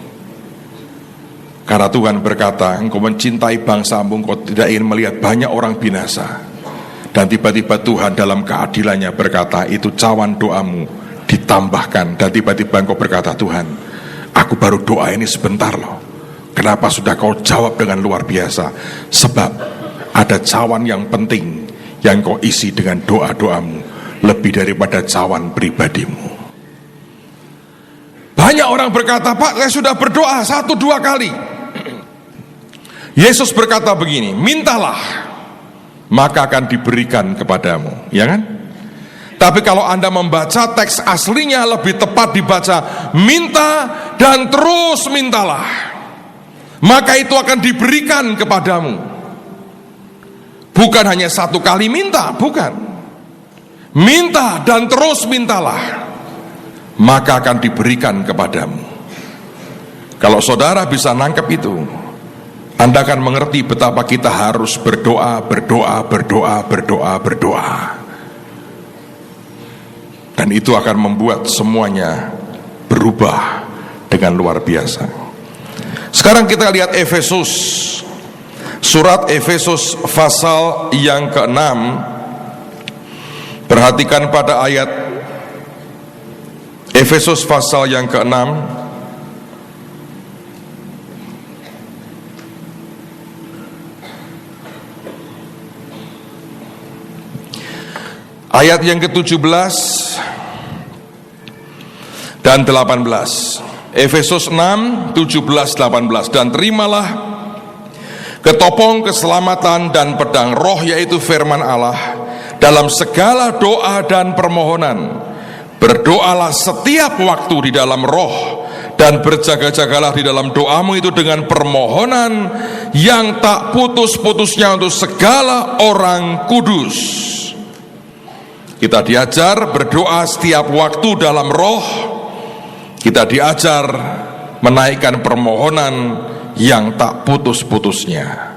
Karena Tuhan berkata, engkau mencintai bangsamu, engkau tidak ingin melihat banyak orang binasa. Dan tiba-tiba Tuhan dalam keadilannya berkata, itu cawan doamu ditambahkan. Dan tiba-tiba engkau berkata, Tuhan, aku baru doa ini sebentar loh, kenapa sudah kau jawab dengan luar biasa? Sebab ada cawan yang penting yang kau isi dengan doa-doamu, lebih daripada cawan pribadimu. Banyak orang berkata, Pak, saya sudah berdoa 1-2 kali. Yesus berkata begini, mintalah maka akan diberikan kepadamu, ya kan? Tapi kalau Anda membaca teks aslinya, lebih tepat dibaca minta dan terus mintalah, maka itu akan diberikan kepadamu. Bukan hanya 1 kali minta, bukan. Minta dan terus mintalah, maka akan diberikan kepadamu. Kalau saudara bisa nangkep itu, Anda akan mengerti betapa kita harus berdoa. Dan itu akan membuat semuanya berubah dengan luar biasa. Sekarang kita lihat Efesus. Surat Efesus pasal yang ke-6. Perhatikan pada ayat Efesus pasal yang ke-6. Ayat yang ke-17 dan 18. Efesus 6, 17, 18. Dan terimalah ketopong keselamatan dan pedang roh, yaitu firman Allah, dalam segala doa dan permohonan. Berdoalah setiap waktu di dalam roh, dan berjaga-jagalah di dalam doamu itu dengan permohonan yang tak putus-putusnya untuk segala orang kudus. Kita diajar berdoa setiap waktu dalam roh. Kita diajar menaikkan permohonan yang tak putus-putusnya.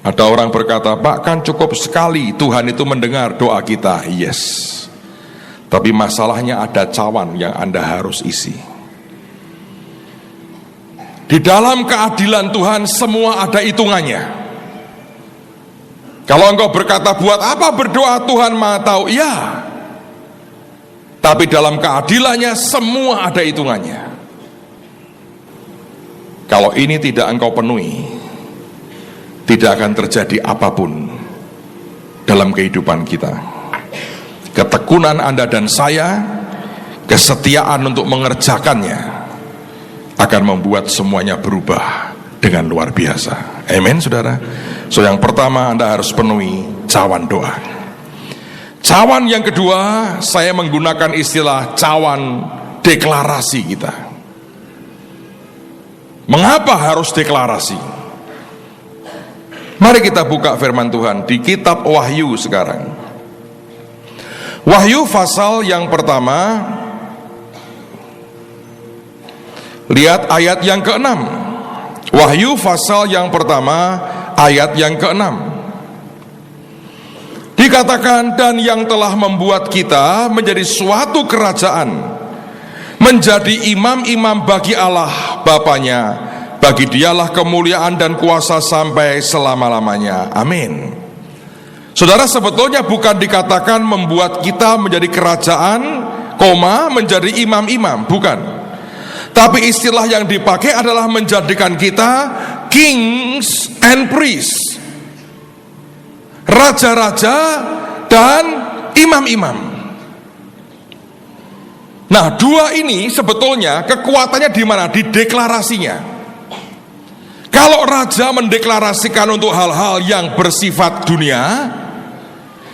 Ada orang berkata, Pak, kan cukup sekali Tuhan itu mendengar doa kita. Yes, tapi masalahnya ada cawan yang Anda harus isi. Di dalam keadilan Tuhan semua ada hitungannya. Kalau engkau berkata, buat apa berdoa, Tuhan Maha tahu, ya, tapi dalam keadilannya semua ada hitungannya. Kalau ini tidak engkau penuhi, tidak akan terjadi apapun dalam kehidupan kita. Ketekunan Anda dan saya, kesetiaan untuk mengerjakannya akan membuat semuanya berubah dengan luar biasa. Amin, saudara. So yang pertama, Anda harus penuhi cawan doa. Cawan yang kedua, saya menggunakan istilah cawan deklarasi kita. Mengapa harus deklarasi? Mari kita buka firman Tuhan di kitab Wahyu sekarang. Wahyu pasal yang pertama, lihat ayat yang ke-6. Wahyu pasal yang pertama, ayat yang ke-6. Dikatakan, dan yang telah membuat kita menjadi suatu kerajaan, menjadi imam-imam bagi Allah Bapanya, bagi dialah kemuliaan dan kuasa sampai selama-lamanya. Amin. Saudara, sebetulnya bukan dikatakan membuat kita menjadi kerajaan, menjadi imam-imam, bukan. Tapi istilah yang dipakai adalah menjadikan kita kings and priests, raja-raja dan imam-imam. Nah, dua ini sebetulnya kekuatannya di mana? Di deklarasinya. Kalau raja mendeklarasikan untuk hal-hal yang bersifat dunia,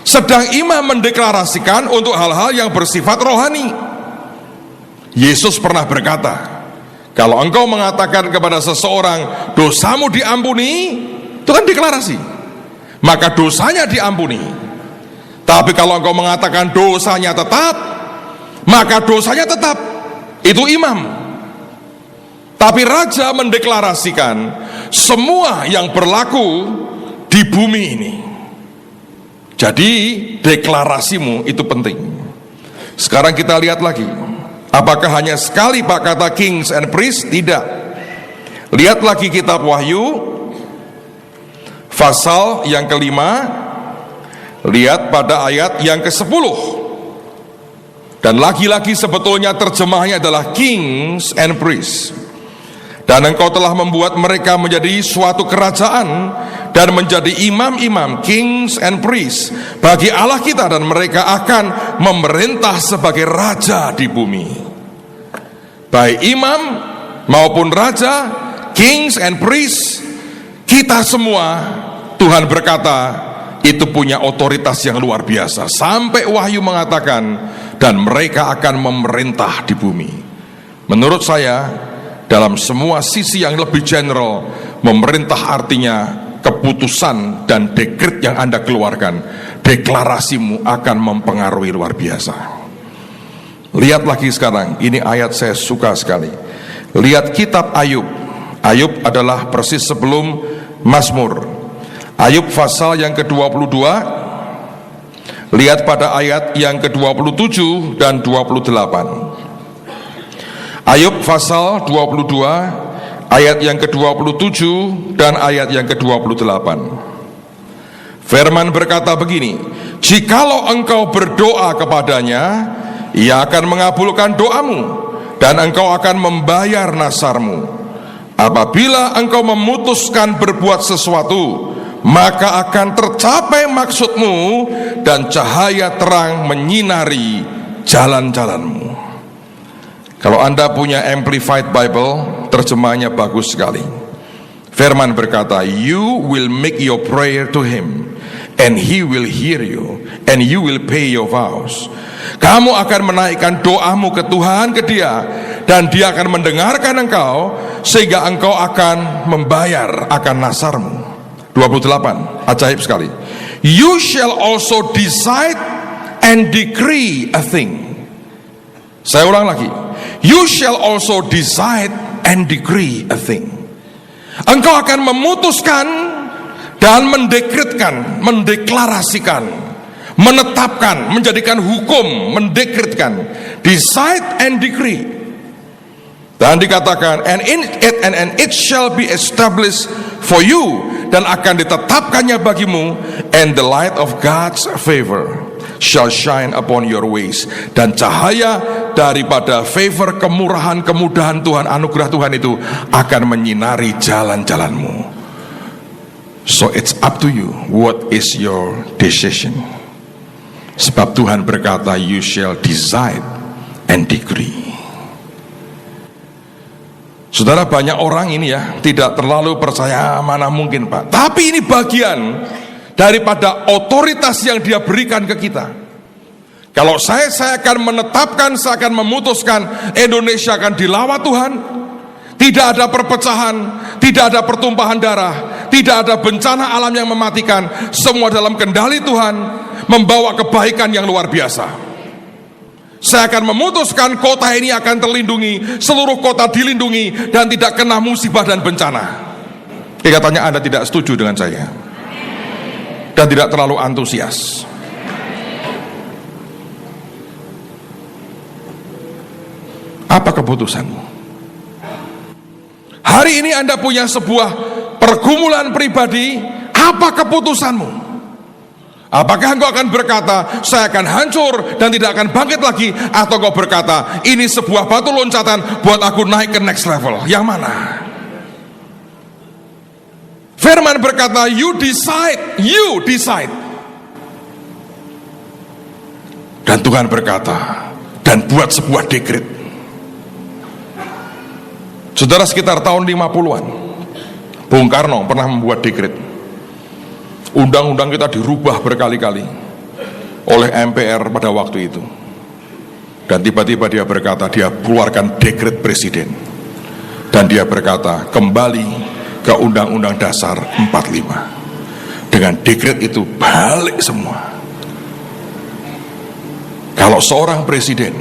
sedang imam mendeklarasikan untuk hal-hal yang bersifat rohani. Yesus pernah berkata, kalau engkau mengatakan kepada seseorang dosamu diampuni, itu kan deklarasi, maka dosanya diampuni. Tapi kalau engkau mengatakan dosanya tetap, maka dosanya tetap. Itu imam. Tapi raja mendeklarasikan semua yang berlaku di bumi ini. Jadi deklarasimu itu penting. Sekarang kita lihat lagi, apakah hanya sekali Pak kata kings and priests? Tidak. Lihat lagi kitab Wahyu pasal yang kelima, lihat pada ayat yang ke-10. Dan lagi-lagi sebetulnya terjemahnya adalah kings and priests. Dan engkau telah membuat mereka menjadi suatu kerajaan dan menjadi imam-imam, kings and priests, bagi Allah kita, dan mereka akan memerintah sebagai raja di bumi. Baik imam maupun raja, kings and priests, kita semua, Tuhan berkata, itu punya otoritas yang luar biasa. Sampai Wahyu mengatakan, dan mereka akan memerintah di bumi. Menurut saya, dalam semua sisi yang lebih general, memerintah artinya keputusan dan dekret yang Anda keluarkan, deklarasimu akan mempengaruhi luar biasa. Lihat lagi sekarang, ini ayat saya suka sekali. Lihat kitab Ayub. Ayub adalah persis sebelum Mazmur. Ayub pasal yang ke-22, lihat pada ayat yang ke-27 dan 28. Ayub pasal 22, ayat yang ke-27 dan ayat yang ke-28. Firman berkata begini, jikalau engkau berdoa kepadanya, ia akan mengabulkan doamu, dan engkau akan membayar nasarmu. Apabila engkau memutuskan berbuat sesuatu, maka akan tercapai maksudmu, dan cahaya terang menyinari jalan-jalanmu. Kalau Anda punya Amplified Bible, terjemahannya bagus sekali. Firman berkata, you will make your prayer to him, and he will hear you, and you will pay your vows. Kamu akan menaikkan doamu ke Tuhan, ke dia, dan dia akan mendengarkan engkau, sehingga engkau akan membayar akan nasarmu. 28, ajaib sekali. You shall also decide and decree a thing. Saya ulang lagi. You shall also decide and decree a thing. Engkau akan memutuskan dan mendekretkan, mendeklarasikan, menetapkan, menjadikan hukum, mendekretkan. Decide and decree. Dan dikatakan, and it shall be established for you, dan akan ditetapkannya bagimu, and the light of God's favor shall shine upon your ways, dan cahaya daripada favor, kemurahan, kemudahan Tuhan, anugerah Tuhan itu akan menyinari jalan-jalanmu. So it's up to you, what is your decision? Sebab Tuhan berkata, you shall decide and decree. Saudara, banyak orang ini ya tidak terlalu percaya, mana mungkin Pak. Tapi ini bagian daripada otoritas yang dia berikan ke kita. Kalau saya akan menetapkan, saya akan memutuskan Indonesia akan dilawat Tuhan. Tidak ada perpecahan, tidak ada pertumpahan darah, tidak ada bencana alam yang mematikan. Semua dalam kendali Tuhan, membawa kebaikan yang luar biasa. Saya akan memutuskan kota ini akan terlindungi, seluruh kota dilindungi dan tidak kena musibah dan bencana. Katanya Anda tidak setuju dengan saya dan tidak terlalu antusias. Apa keputusanmu? Hari ini Anda punya sebuah pergumulan pribadi. Apa keputusanmu? Apakah engkau akan berkata, saya akan hancur dan tidak akan bangkit lagi? Atau engkau berkata, ini sebuah batu loncatan buat aku naik ke next level? Yang mana? Firman berkata, you decide. Dan Tuhan berkata, dan buat sebuah dekret. Saudara, sekitar tahun 50-an Bung Karno pernah membuat dekret. Undang-undang kita dirubah berkali-kali oleh MPR pada waktu itu. Dan tiba-tiba dia berkata, dia keluarkan dekret presiden. Dan dia berkata, kembali ke Undang-Undang Dasar 45. Dengan dekret itu balik semua. Kalau seorang presiden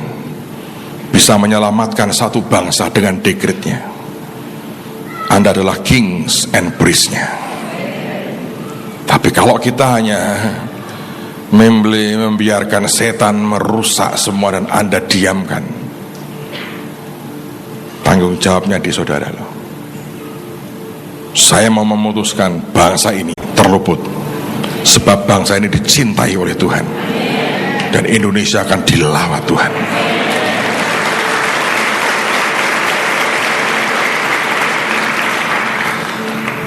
bisa menyelamatkan satu bangsa dengan dekretnya, Anda adalah kings and priest-nya. Tapi kalau kita hanya membiarkan setan merusak semua dan Anda diamkan, tanggung jawabnya di saudara loh. Saya mau memutuskan bangsa ini terluput, sebab bangsa ini dicintai oleh Tuhan dan Indonesia akan dilawat Tuhan.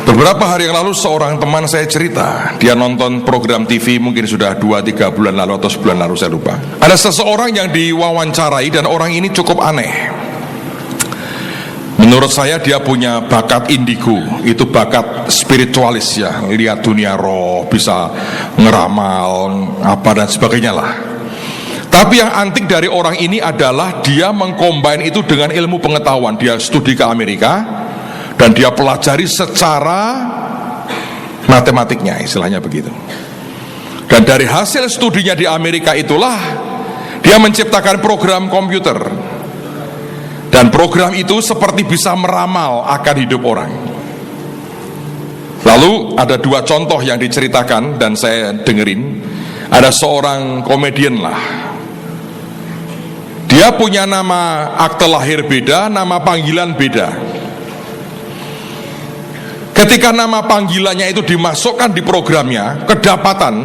Beberapa hari yang lalu seorang teman saya cerita, dia nonton program TV mungkin sudah 2-3 bulan lalu atau sebulan lalu, saya lupa. Ada seseorang yang diwawancarai dan orang ini cukup aneh. Menurut saya dia punya bakat indigo, itu bakat spiritualis ya, lihat dunia roh, bisa ngeramal apa dan sebagainya lah. Tapi yang antik dari orang ini adalah dia mengcombine itu dengan ilmu pengetahuan. Dia studi ke Amerika dan dia pelajari secara matematiknya, istilahnya begitu. Dan dari hasil studinya di Amerika itulah dia menciptakan program komputer. Dan program itu seperti bisa meramal akan hidup orang. Lalu ada 2 contoh yang diceritakan dan saya dengerin. Ada seorang komedian lah. Dia punya nama akte lahir beda, nama panggilan beda. Ketika nama panggilannya itu dimasukkan di programnya, kedapatan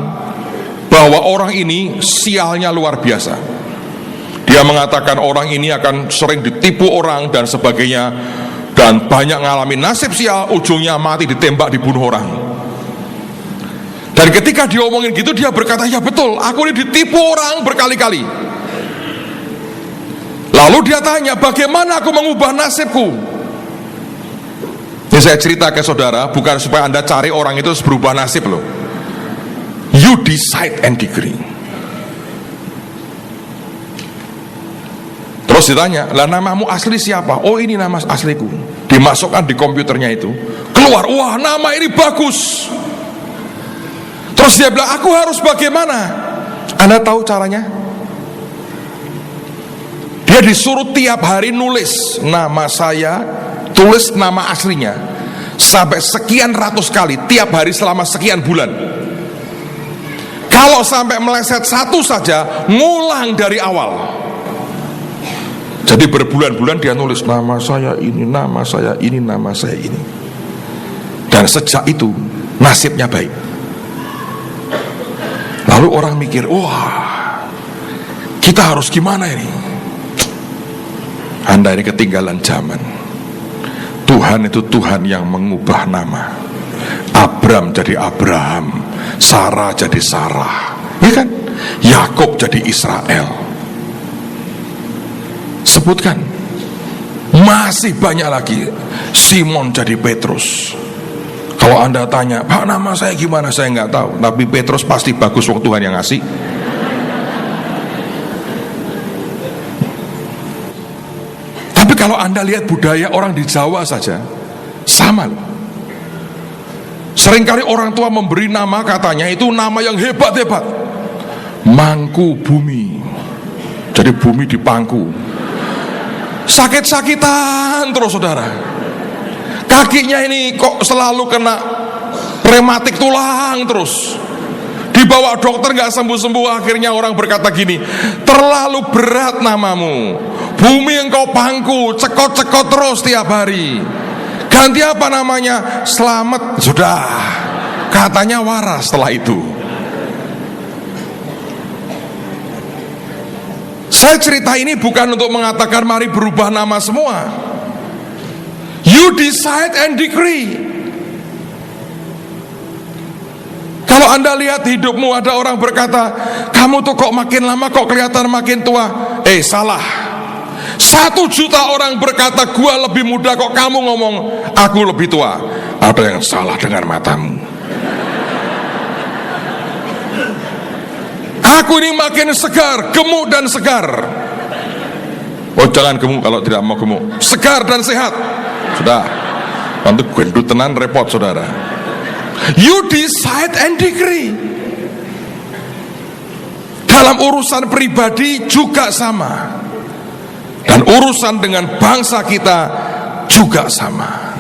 bahwa orang ini sialnya luar biasa. Dia mengatakan orang ini akan sering ditipu orang dan sebagainya, dan banyak ngalamin nasib sial, ujungnya mati ditembak, dibunuh orang. Dan ketika diomongin gitu, dia berkata, ya betul, aku ini ditipu orang berkali-kali. Lalu dia tanya, bagaimana aku mengubah nasibku? Ini saya cerita ke saudara, bukan supaya Anda cari orang itu berubah nasib loh. You decide and decree. Terus ditanya, lah namamu asli siapa? Oh ini nama asliku. Dimasukkan di komputernya itu, keluar, wah nama ini bagus. Terus dia bilang, aku harus bagaimana? Anda tahu caranya? Dia disuruh tiap hari nulis nama saya, tulis nama aslinya sampai sekian ratus kali tiap hari selama sekian bulan. Kalau sampai meleset satu saja, ngulang dari awal. Jadi berbulan-bulan dia nulis nama saya ini, nama saya ini, nama saya ini. Dan sejak itu nasibnya baik. Lalu orang mikir, wah kita harus gimana ini? Anda ini ketinggalan zaman. Tuhan itu Tuhan yang mengubah nama. Abram jadi Abraham, Sarah jadi Sarah, ya kan? Yakub jadi Israel. Sebutkan, masih banyak lagi. Simon jadi Petrus. Kalau Anda tanya, Pak nama saya gimana, saya nggak tahu. Tapi Petrus pasti bagus waktu Tuhan yang ngasih. kalau Anda lihat budaya orang di Jawa saja, sama loh. Seringkali orang tua memberi nama, katanya itu nama yang hebat-hebat. Mangku bumi. Jadi bumi dipangku. Sakit-sakitan terus saudara. Kakinya ini kok selalu kena rematik tulang terus. Dibawa dokter gak sembuh-sembuh. Akhirnya orang berkata gini, terlalu berat namamu. Bumi engkau pangku, cekot-cekot terus tiap hari. Ganti apa namanya? Selamat. Sudah, katanya waras setelah itu. Saya cerita ini bukan untuk mengatakan mari berubah nama semua. You decide and decree. Kalau Anda lihat hidupmu, ada orang berkata, kamu tuh kok makin lama kok kelihatan makin tua. Salah. 1 juta orang berkata gua lebih muda, kok kamu ngomong aku lebih tua. Ada yang salah dengan matamu. Aku ini makin segar, gemuk dan segar. Oh jangan gemuk kalau tidak mau gemuk, segar dan sehat. Sudah, nanti gendut tenan repot saudara. You decide and decree. Dalam urusan pribadi juga sama. Dan urusan dengan bangsa kita juga sama.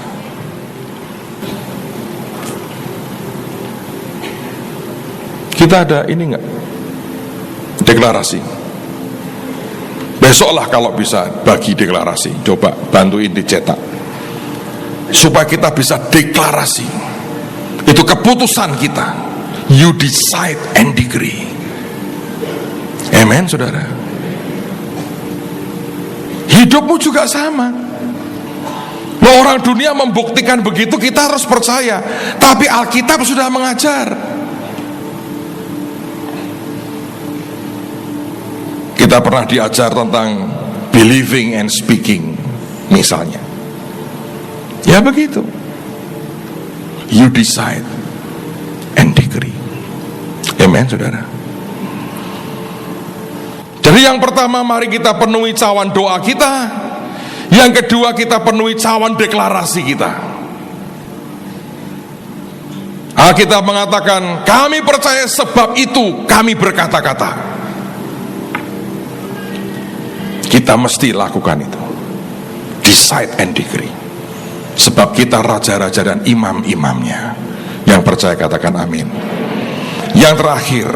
Kita ada ini enggak? Deklarasi. Besoklah kalau bisa bagi deklarasi. Coba bantuin dicetak. Supaya kita bisa deklarasi. Itu keputusan kita. You decide and decree. Amen saudara. Hidupmu juga sama. Orang dunia membuktikan begitu, kita harus percaya. Tapi Alkitab sudah mengajar. Kita pernah diajar tentang believing and speaking, misalnya. Ya begitu. You decide and decree. Amen saudara. Jadi yang pertama, mari kita penuhi cawan doa kita. Yang kedua, kita penuhi cawan deklarasi kita. Alkitab mengatakan, kami percaya sebab itu kami berkata-kata. Kita mesti lakukan itu. Decide and decree. Sebab kita raja-raja dan imam-imamnya. Yang percaya katakan amin. Yang terakhir,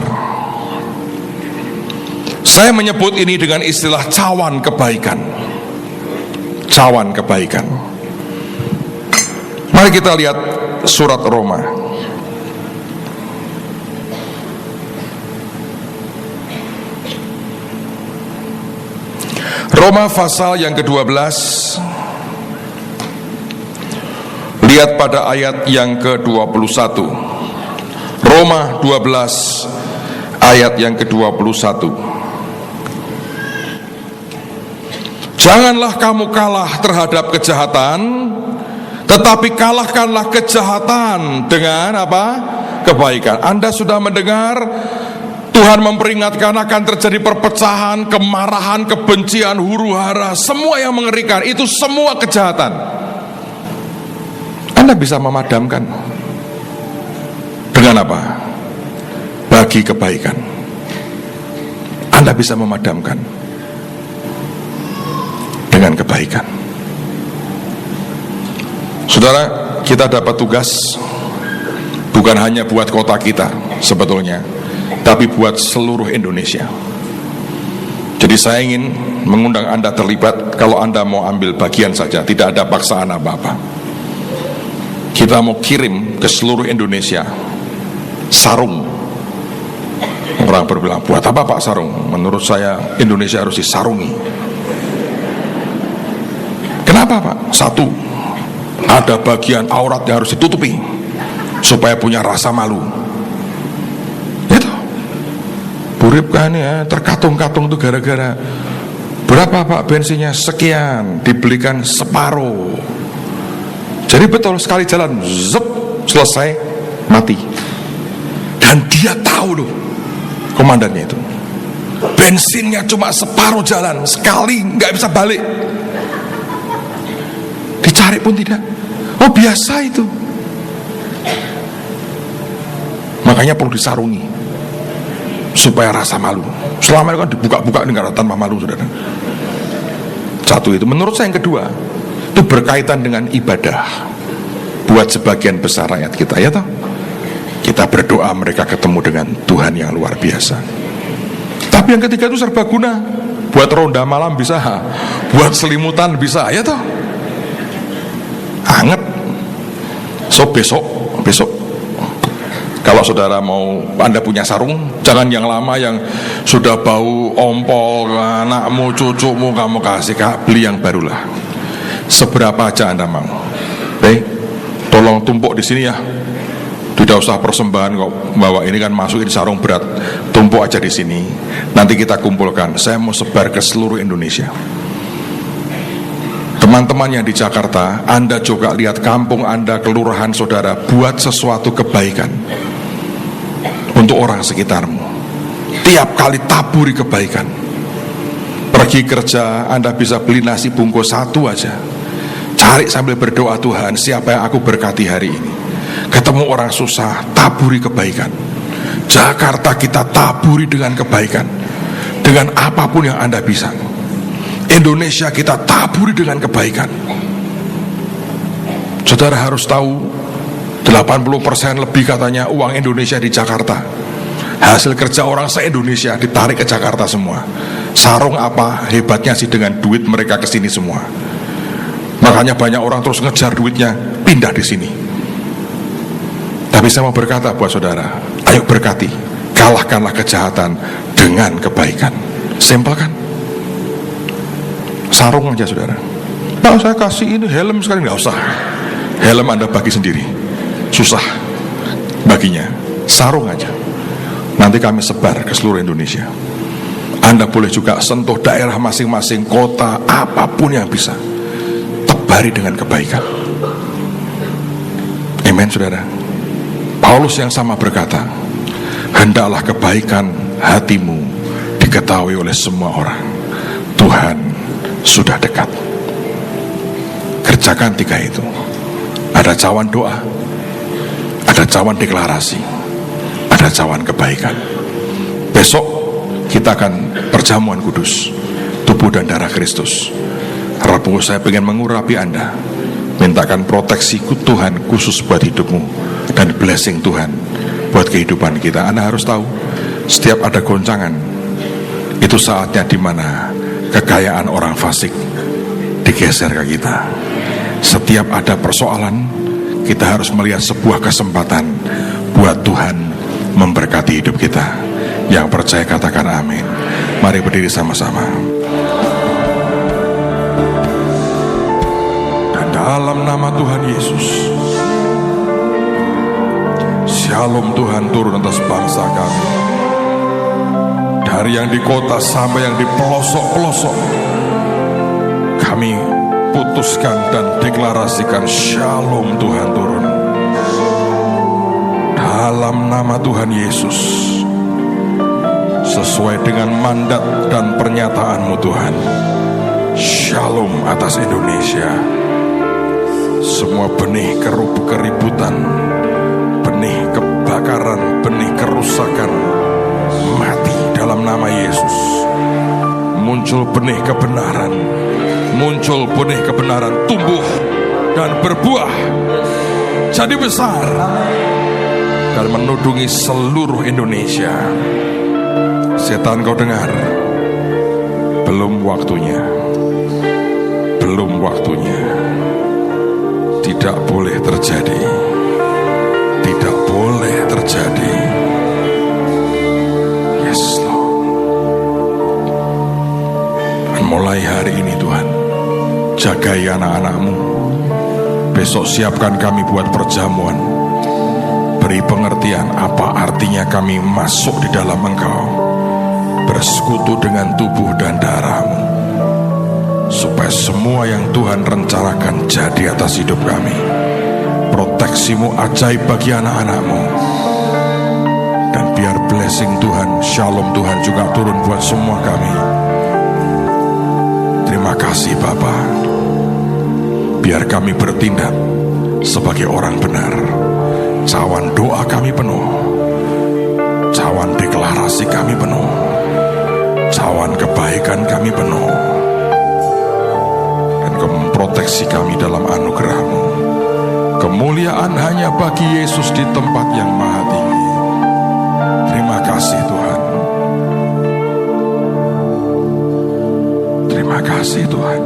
saya menyebut ini dengan istilah cawan kebaikan. Cawan kebaikan. Mari kita lihat surat Roma. Roma pasal yang ke-12. Lihat pada ayat yang ke-21. Roma 12 ayat yang ke-21. Janganlah kamu kalah terhadap kejahatan, tetapi kalahkanlah kejahatan dengan apa? Kebaikan. Anda sudah mendengar Tuhan memperingatkan akan terjadi perpecahan, kemarahan, kebencian, huru-hara, semua yang mengerikan. Itu semua kejahatan. Anda bisa memadamkan dengan apa? Bagi kebaikan. Anda bisa memadamkan dengan kebaikan. Saudara, kita dapat tugas bukan hanya buat kota kita sebetulnya, tapi buat seluruh Indonesia. Jadi saya ingin mengundang Anda terlibat. Kalau Anda mau ambil bagian saja, tidak ada paksaan apa-apa. Kita mau kirim ke seluruh Indonesia sarung. Orang berbilang, buat apa Pak sarung? Menurut saya Indonesia harus disarungi. Kenapa Pak? Satu, ada bagian aurat yang harus ditutupi supaya punya rasa malu. Itu burip kan ya, terkatung-katung tuh gara-gara berapa Pak bensinnya? Sekian, dibelikan separuh. Jadi betul, sekali jalan zep, selesai, mati. Dan dia tahu loh, komandannya itu, bensinnya cuma separuh jalan, sekali nggak bisa balik. Dicari pun tidak. Oh, biasa itu. Makanya perlu disarungi supaya rasa malu. Selama itu kan dibuka-buka negara tanpa malu, saudara. Satu itu. Menurut saya yang kedua, itu berkaitan dengan ibadah buat sebagian besar rakyat kita, ya toh. Kita berdoa mereka ketemu dengan Tuhan yang luar biasa. Tapi yang ketiga itu serbaguna. Buat ronda malam bisa, buat selimutan bisa, ya toh. Anget. So besok kalau saudara mau, Anda punya sarung, jangan yang lama yang sudah bau ompol, anakmu, cucumu kamu kasih, beli yang barulah. Seberapa aja Anda mau. Tolong tumpuk di sini ya. Tidak usah persembahan kok, bawa ini kan masukin sarung berat, tumpuk aja di sini. Nanti kita kumpulkan. Saya mau sebar ke seluruh Indonesia. Teman-teman yang di Jakarta, Anda juga lihat kampung Anda, kelurahan saudara, buat sesuatu kebaikan untuk orang sekitarmu. Tiap kali taburi kebaikan. Pergi kerja, Anda bisa beli nasi bungkus satu aja. Cari sambil berdoa, Tuhan, siapa yang aku berkati hari ini. Ketemu orang susah, taburi kebaikan. Jakarta kita taburi dengan kebaikan. Dengan apapun yang Anda bisa. Indonesia kita taburi dengan kebaikan. Saudara harus tahu, 80% lebih katanya uang Indonesia di Jakarta. Hasil kerja orang se-Indonesia ditarik ke Jakarta semua. Sarung apa hebatnya sih dengan duit mereka ke sini semua. Makanya banyak orang terus ngejar duitnya, pindah di sini. Tapi saya mau berkata buat saudara, ayo berkati, kalahkanlah kejahatan dengan kebaikan. Simpel kan? Sarung aja saudara. Nah, saya kasih ini helm sekali, nggak usah. Helm Anda bagi sendiri, susah baginya. Sarung aja. Nanti kami sebar ke seluruh Indonesia. Anda boleh juga sentuh daerah masing-masing, kota, apapun yang bisa. Tebari dengan kebaikan. Amen saudara. Paulus yang sama berkata, hendaklah kebaikan hatimu diketahui oleh semua orang. Tuhan sudah dekat. Kerjakan tiga itu. Ada cawan doa, ada cawan deklarasi, ada cawan kebaikan. Besok kita akan perjamuan kudus, tubuh dan darah Kristus. Rabu saya ingin mengurapi Anda, mintakan proteksi Tuhan khusus buat hidupmu, dan blessing Tuhan buat kehidupan kita. Anda harus tahu, setiap ada goncangan, itu saatnya dimana kekayaan orang fasik digeser ke kita. Setiap ada persoalan, kita harus melihat sebuah kesempatan buat Tuhan memberkati hidup kita. Yang percaya katakan amin. Mari berdiri sama-sama. Dan dalam nama Tuhan Yesus, Shalom Tuhan turun atas bangsa kami. Dari yang di kota sampai yang di pelosok-pelosok, kami putuskan dan deklarasikan Shalom Tuhan turun. Dalam nama Tuhan Yesus, sesuai dengan mandat dan pernyataan-Mu Tuhan, Shalom atas Indonesia. Semua benih keributan, benih kebakaran, benih kerusakan, mati dalam nama Yesus. Muncul benih kebenaran, muncul benih kebenaran, tumbuh dan berbuah, jadi besar, dan menudungi seluruh Indonesia. Setan, kau dengar, belum waktunya, belum waktunya. Tidak boleh terjadi, tidak boleh terjadi. Yes Lord. Dan mulai hari ini Tuhan, jagai anak-anak-Mu. Besok siapkan kami buat perjamuan. Beri pengertian apa artinya kami masuk di dalam Engkau, bersekutu dengan tubuh dan darah-Mu, supaya semua yang Tuhan rencanakan jadi atas hidup kami. Proteksi-Mu ajaib bagi anak-anak-Mu. Dan biar blessing Tuhan, Shalom Tuhan juga turun buat semua kami. Terima kasih Bapa. biar kami bertindak sebagai orang benar. Cawan doa kami penuh, cawan deklarasi kami penuh, cawan kebaikan kami penuh, dan proteksi kami dalam anugerah-Mu. Kemuliaan hanya bagi Yesus di tempat yang maha tinggi. Terima kasih Tuhan. Terima kasih Tuhan.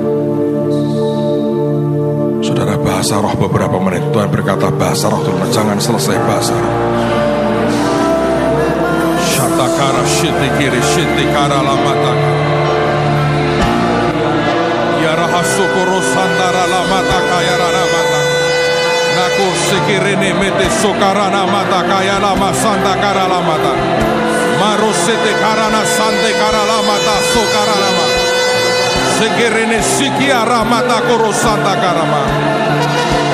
Saudara bahasa roh beberapa menit. Tuhan berkata bahasa roh Tuhan, jangan selesai bahasa roh. Shatakara shitikiri shitikara lamataka. Ya rahasukuru sandara lamataka ya ramataka. Naku sikirene mete sokarana mataka ya lama sandakara lamata. Marosete karana sande kara lamata sokarana mata. Sekirene sikiara mata korosanta karama.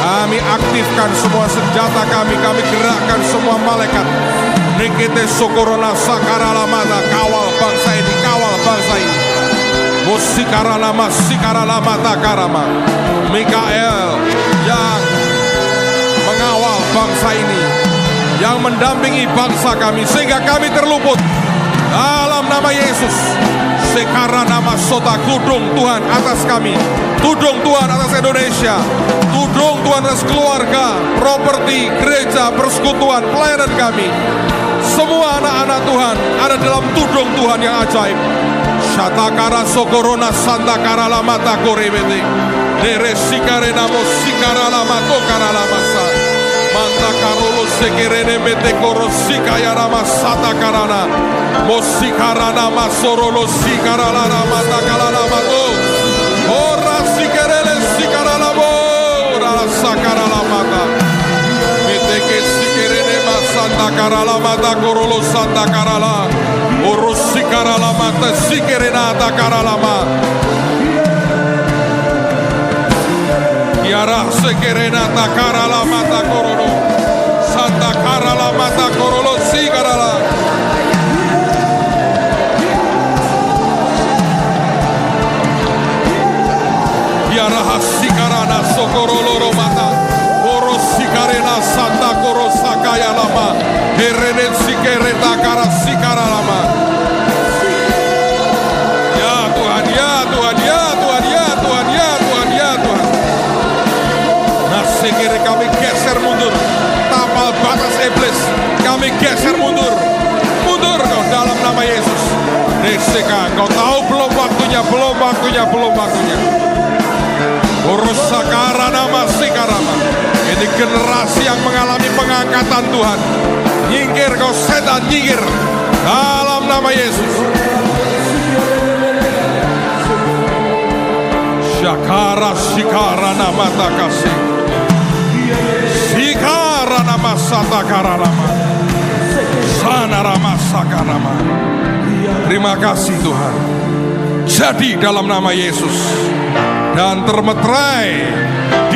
Kami aktifkan semua senjata kami gerakkan semua malaikat. Nikite sokorona sakara mata, kawal bangsa ini, kawal bangsa ini. Musikara lama takarama. Mikael yang mengawal bangsa ini, yang mendampingi bangsa kami sehingga kami terluput. Dalam nama Yesus. Sekarang nama sota, tudung Tuhan atas kami, tudung Tuhan atas Indonesia, tudung Tuhan atas keluarga, properti, gereja, persekutuan, pelayanan kami. Semua anak-anak Tuhan ada dalam tudung Tuhan yang ajaib. Shatakara sokorona santakara lamata korebete, neresikare namo sikara lamato kara lamasa. Manta karolo sekerene mete korosika ya rama sata karana mosikarana masorolo sikarala mata kalala mato ora sikerele sikarala bo ora sakarala mata mete ke sikerene masanta karala mata korolo santa karala oro sikarala mata sikerena ta karala ma Yara sekerena takara la mata korolo santa kara la mata korolo sigarala Yara hasikarana sokorolo mata koro sikarena santa koro sakaya lama herene sikereta kara sikara lama. Ya Tuhan, ya Tuhan, ya Tuhan, ya Tuhan, ya Tuhan, ya Tuhan. Sekiranya kami geser mundur, tapal batas iblis kami geser mundur, mundur kau dalam nama Yesus. Neseka, kau tahu belum waktunya, belum waktunya, belum waktunya. Urus sakara nama sikarama. Ini generasi yang mengalami pengangkatan Tuhan. Nyingkir kau setan, nyingkir dalam nama Yesus. Syakara sikara nama tak kasih. Sikarana masata karalama sanarama sakarama. Terima kasih Tuhan. Jadi dalam nama Yesus dan termeterai